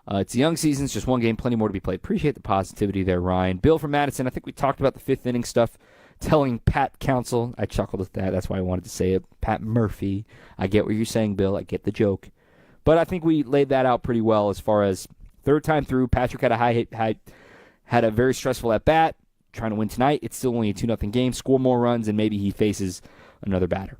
It's a young season. It's just one game, plenty more to be played. Appreciate the positivity there, Ryan. Bill from Madison, I think we talked about the 5th inning stuff. Telling Pat Counsel, I chuckled at that. That's why I wanted to say it. Pat Murphy. I get what you're saying, Bill. I get the joke. But I think we laid that out pretty well as far as third time through. Patrick had had a very stressful at-bat, trying to win tonight. It's still only a 2-0 game. Score more runs, and maybe he faces another batter.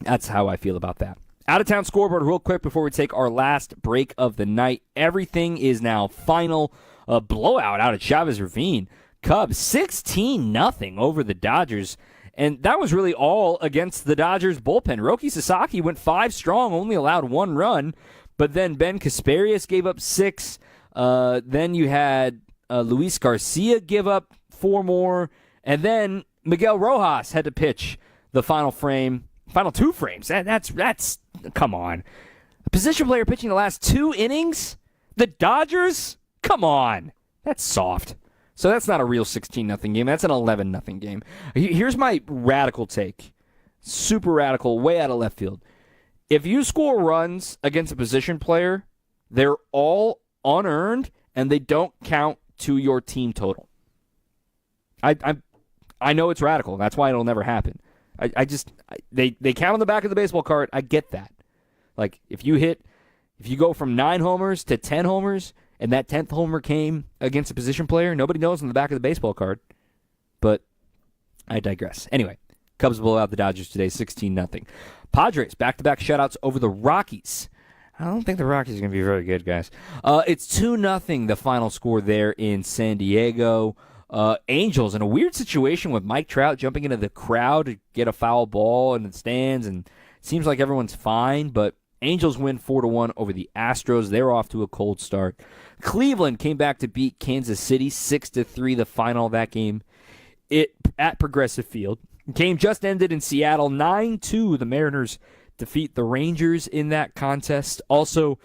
That's how I feel about that. Out-of-town scoreboard real quick before we take our last break of the night. Everything is now final. A blowout out at Chavez Ravine. Cubs 16-0 over the Dodgers. And that was really all against the Dodgers bullpen. Roki Sasaki went 5 strong, only allowed 1 run. But then Ben Kasparius gave up 6. Then you had Luis Garcia give up 4 more. And then Miguel Rojas had to pitch the final 2 frames. That's come on. A position player pitching the last 2 innings? The Dodgers? Come on. That's soft. So that's not a real 16-0 game. That's an 11-0 game. Here's my radical take. Super radical, way out of left field. If you score runs against a position player, they're all unearned, and they don't count to your team total. I know it's radical. That's why it'll never happen. They count on the back of the baseball card. I get that. Like, if you go from 9 homers to 10 homers, and that 10th homer came against a position player, nobody knows on the back of the baseball card. But I digress. Anyway, Cubs blow out the Dodgers today, 16-0. Padres, back-to-back shutouts over the Rockies. I don't think the Rockies are going to be very good, guys. It's 2-0, the final score there in San Diego. Angels in a weird situation with Mike Trout jumping into the crowd to get a foul ball in the stands, and it seems like everyone's fine, but Angels win 4-1 over the Astros. They're off to a cold start. Cleveland came back to beat Kansas City 6-3, the final of that game at Progressive Field. The game just ended in Seattle 9-2. The Mariners defeat the Rangers in that contest. Also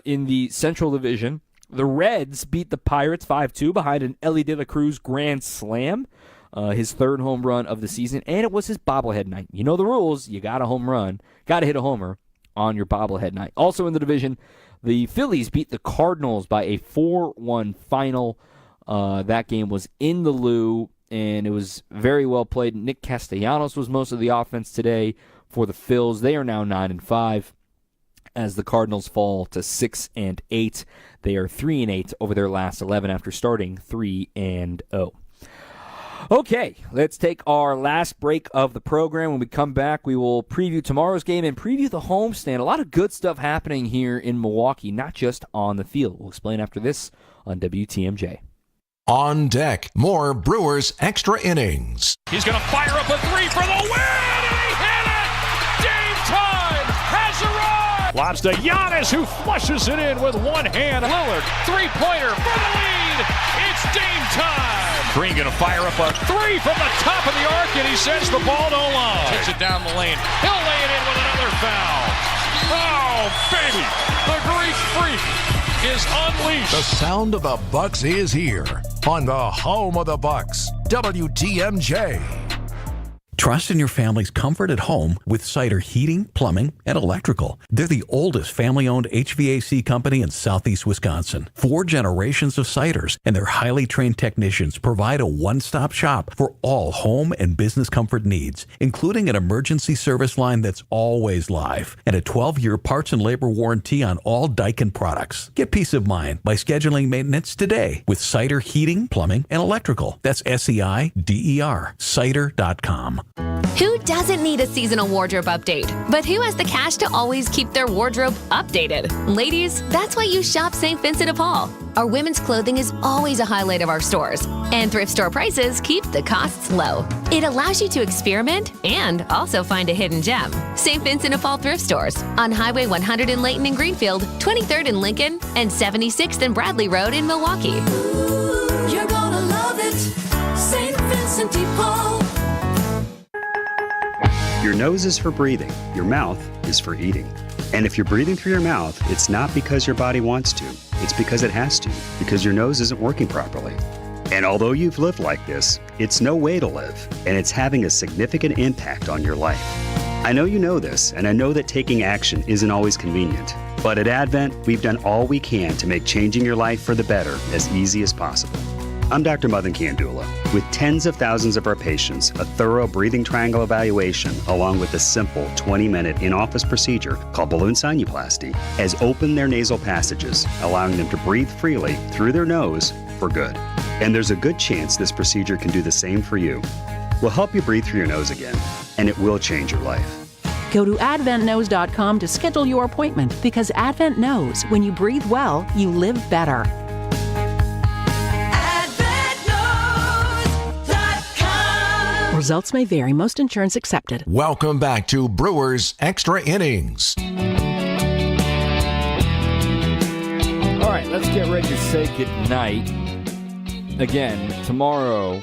in the Central Division, the Reds beat the Pirates 5-2 behind an Ellie De La Cruz grand slam, his 3rd home run of the season, and it was his bobblehead night. You know the rules. You got a home run. Got to hit a homer on your bobblehead night. Also in the division, the Phillies beat the Cardinals by a 4-1 final. That game was in the Lou, and it was very well played. Nick Castellanos was most of the offense today for the Phils. They are now 9-5 as the Cardinals fall to 6-8. They are 3-8 over their last 11 after starting 3-0. Okay, let's take our last break of the program. When we come back, we will preview tomorrow's game and preview the homestand. A lot of good stuff happening here in Milwaukee, not just on the field. We'll explain after this on WTMJ. On deck, more Brewers extra innings. He's going to fire up a 3 for the win, and he hit it! Game time has arrived! Lobs to Giannis, who flushes it in with one hand. Lillard, 3-pointer for the lead! It's game time! Green going to fire up a 3 from the top of the arc, and he sends the ball no line. Takes it down the lane. He'll lay it in with another foul. Oh, baby! The Greek freak is unleashed. The sound of the Bucks is here on the home of the Bucks, WTMJ. Trust in your family's comfort at home with Cider Heating, Plumbing, and Electrical. They're the oldest family-owned HVAC company in southeast Wisconsin. 4 generations of Ciders, and their highly trained technicians provide a one-stop shop for all home and business comfort needs, including an emergency service line that's always live and a 12-year parts and labor warranty on all Daikin products. Get peace of mind by scheduling maintenance today with Cider Heating, Plumbing, and Electrical. That's SEIDER, cider.com. Who doesn't need a seasonal wardrobe update? But who has the cash to always keep their wardrobe updated? Ladies, that's why you shop St. Vincent de Paul. Our women's clothing is always a highlight of our stores, and thrift store prices keep the costs low. It allows you to experiment and also find a hidden gem. St. Vincent de Paul thrift stores on Highway 100 in Layton and Greenfield, 23rd in Lincoln, and 76th and Bradley Road in Milwaukee. Ooh, you're gonna love it, St. Vincent de Paul. Your nose is for breathing. Your mouth is for eating. And if you're breathing through your mouth, it's not because your body wants to. It's because it has to, because your nose isn't working properly. And although you've lived like this, it's no way to live, and it's having a significant impact on your life. I know you know this, and I know that taking action isn't always convenient. But at Advent, we've done all we can to make changing your life for the better as easy as possible. I'm Dr. Madan Kandula. With tens of thousands of our patients, a thorough breathing triangle evaluation, along with a simple 20-minute in-office procedure called balloon sinuplasty, has opened their nasal passages, allowing them to breathe freely through their nose for good. And there's a good chance this procedure can do the same for you. We'll help you breathe through your nose again, and it will change your life. Go to AdventKnows.com to schedule your appointment, because Advent knows when you breathe well, you live better. Results may vary. Most insurance accepted. Welcome back to Brewers Extra Innings. All right, let's get ready to say goodnight. Again, tomorrow,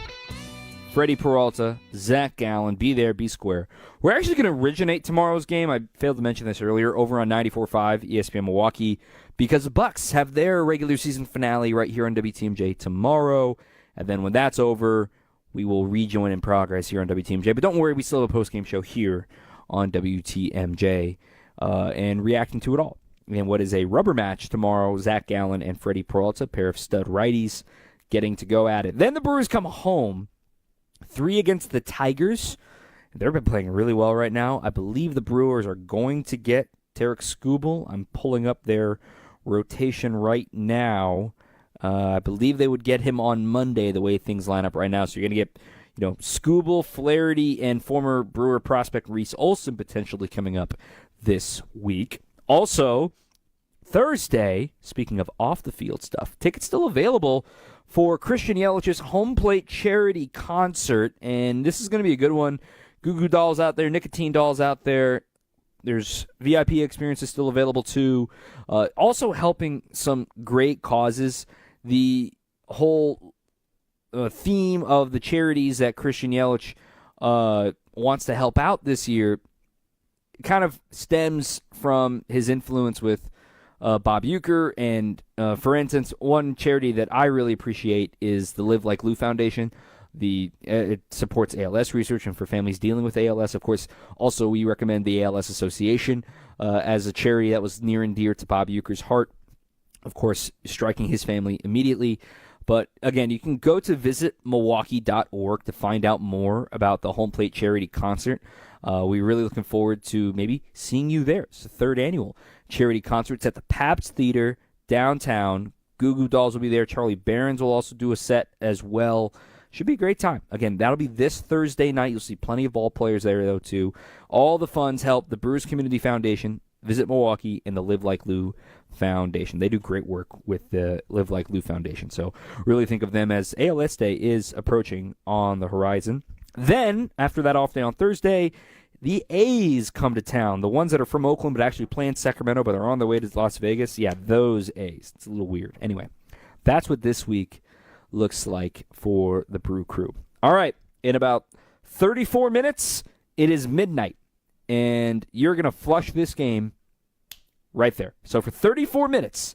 Freddie Peralta, Zach Gallen, be there, be square. We're actually going to originate tomorrow's game. I failed to mention this earlier, over on 94.5 ESPN Milwaukee, because the Bucks have their regular season finale right here on WTMJ tomorrow. And then when that's over, we will rejoin in progress here on WTMJ. But don't worry, we still have a post-game show here on WTMJ and reacting to it all. And what is a rubber match tomorrow, Zach Gallen and Freddie Peralta, a pair of stud righties getting to go at it. Then the Brewers come home, 3 against the Tigers. They've been playing really well right now. I believe the Brewers are going to get Tarek Skubal. I'm pulling up their rotation right now. I believe they would get him on Monday the way things line up right now. So you're going to get, Skubal, Flaherty, and former Brewer prospect Reese Olson potentially coming up this week. Also, Thursday, speaking of off-the-field stuff, tickets still available for Christian Yelich's home plate charity concert, and this is going to be a good one. Goo Goo Dolls out there, Nicotine Dolls out there. There's VIP experiences still available too. Also helping some great causes. The whole theme of the charities that Christian Yelich wants to help out this year kind of stems from his influence with Bob Uecker. And, for instance, one charity that I really appreciate is the Live Like Lou Foundation. It supports ALS research and for families dealing with ALS. Of course, also we recommend the ALS Association as a charity that was near and dear to Bob Uecker's heart. Of course, striking his family immediately. But again, you can go to visitmilwaukee.org to find out more about the home plate charity concert. We're really looking forward to maybe seeing you there. It's the 3rd annual charity concert. It's at the Pabst Theater downtown. Goo Goo Dolls will be there. Charlie Barons will also do a set as well. Should be a great time. Again, that'll be this Thursday night. You'll see plenty of ball players there, though, too. All the funds help the Brewers Community Foundation, Visit Milwaukee, and the Live Like Lou Foundation. They do great work with the Live Like Lou Foundation. So really think of them as ALS Day is approaching on the horizon. Then, after that off day on Thursday, the A's come to town. The ones that are from Oakland but actually play in Sacramento but are on their way to Las Vegas. Yeah, those A's. It's a little weird. Anyway, that's what this week looks like for the Brew Crew. All right, in about 34 minutes, it is midnight, and you're going to flush this game right there. So for 34 minutes,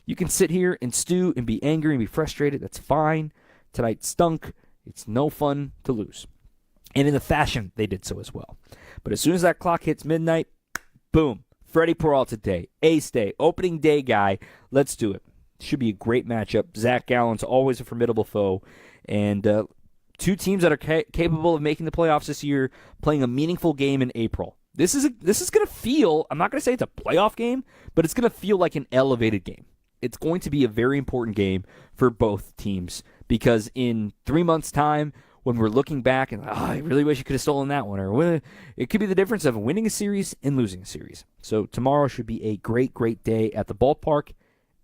you can sit here and stew and be angry and be frustrated. That's fine. Tonight stunk. It's no fun to lose. And in the fashion, they did so as well. But as soon as that clock hits midnight, boom, Freddie Peralta Day, Ace Day, opening day guy, let's do it. Should be a great matchup. Zach Gallen's always a formidable foe. And two teams that are capable of making the playoffs this year, playing a meaningful game in April. This is going to feel, I'm not going to say it's a playoff game, but it's going to feel like an elevated game. It's going to be a very important game for both teams because in 3 months' time, when we're looking back and, I really wish you could have stolen that one, or it could be the difference of winning a series and losing a series. So tomorrow should be a great, great day at the ballpark.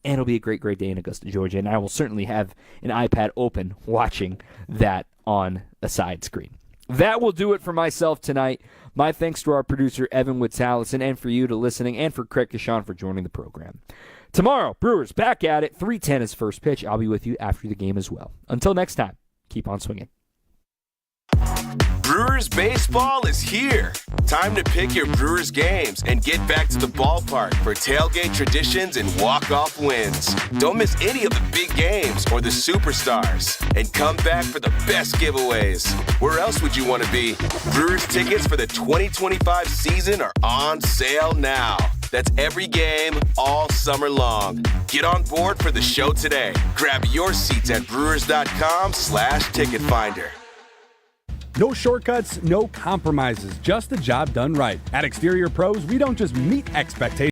And it'll be a great, great day in Augusta, Georgia. And I will certainly have an iPad open watching that on a side screen. That will do it for myself tonight. My thanks to our producer, Evan Witz-Allison, and for you to listening, and for Craig Kishon for joining the program. Tomorrow, Brewers back at it. 3:10 is first pitch. I'll be with you after the game as well. Until next time, keep on swinging. Brewers baseball is here. Time to pick your Brewers games and get back to the ballpark for tailgate traditions and walk-off wins. Don't miss any of the big games or the superstars. And come back for the best giveaways. Where else would you want to be? Brewers tickets for the 2025 season are on sale now. That's every game, all summer long. Get on board for the show today. Grab your seats at brewers.com/ticket finder. No shortcuts, no compromises, just the job done right. At Exterior Pros, we don't just meet expectations.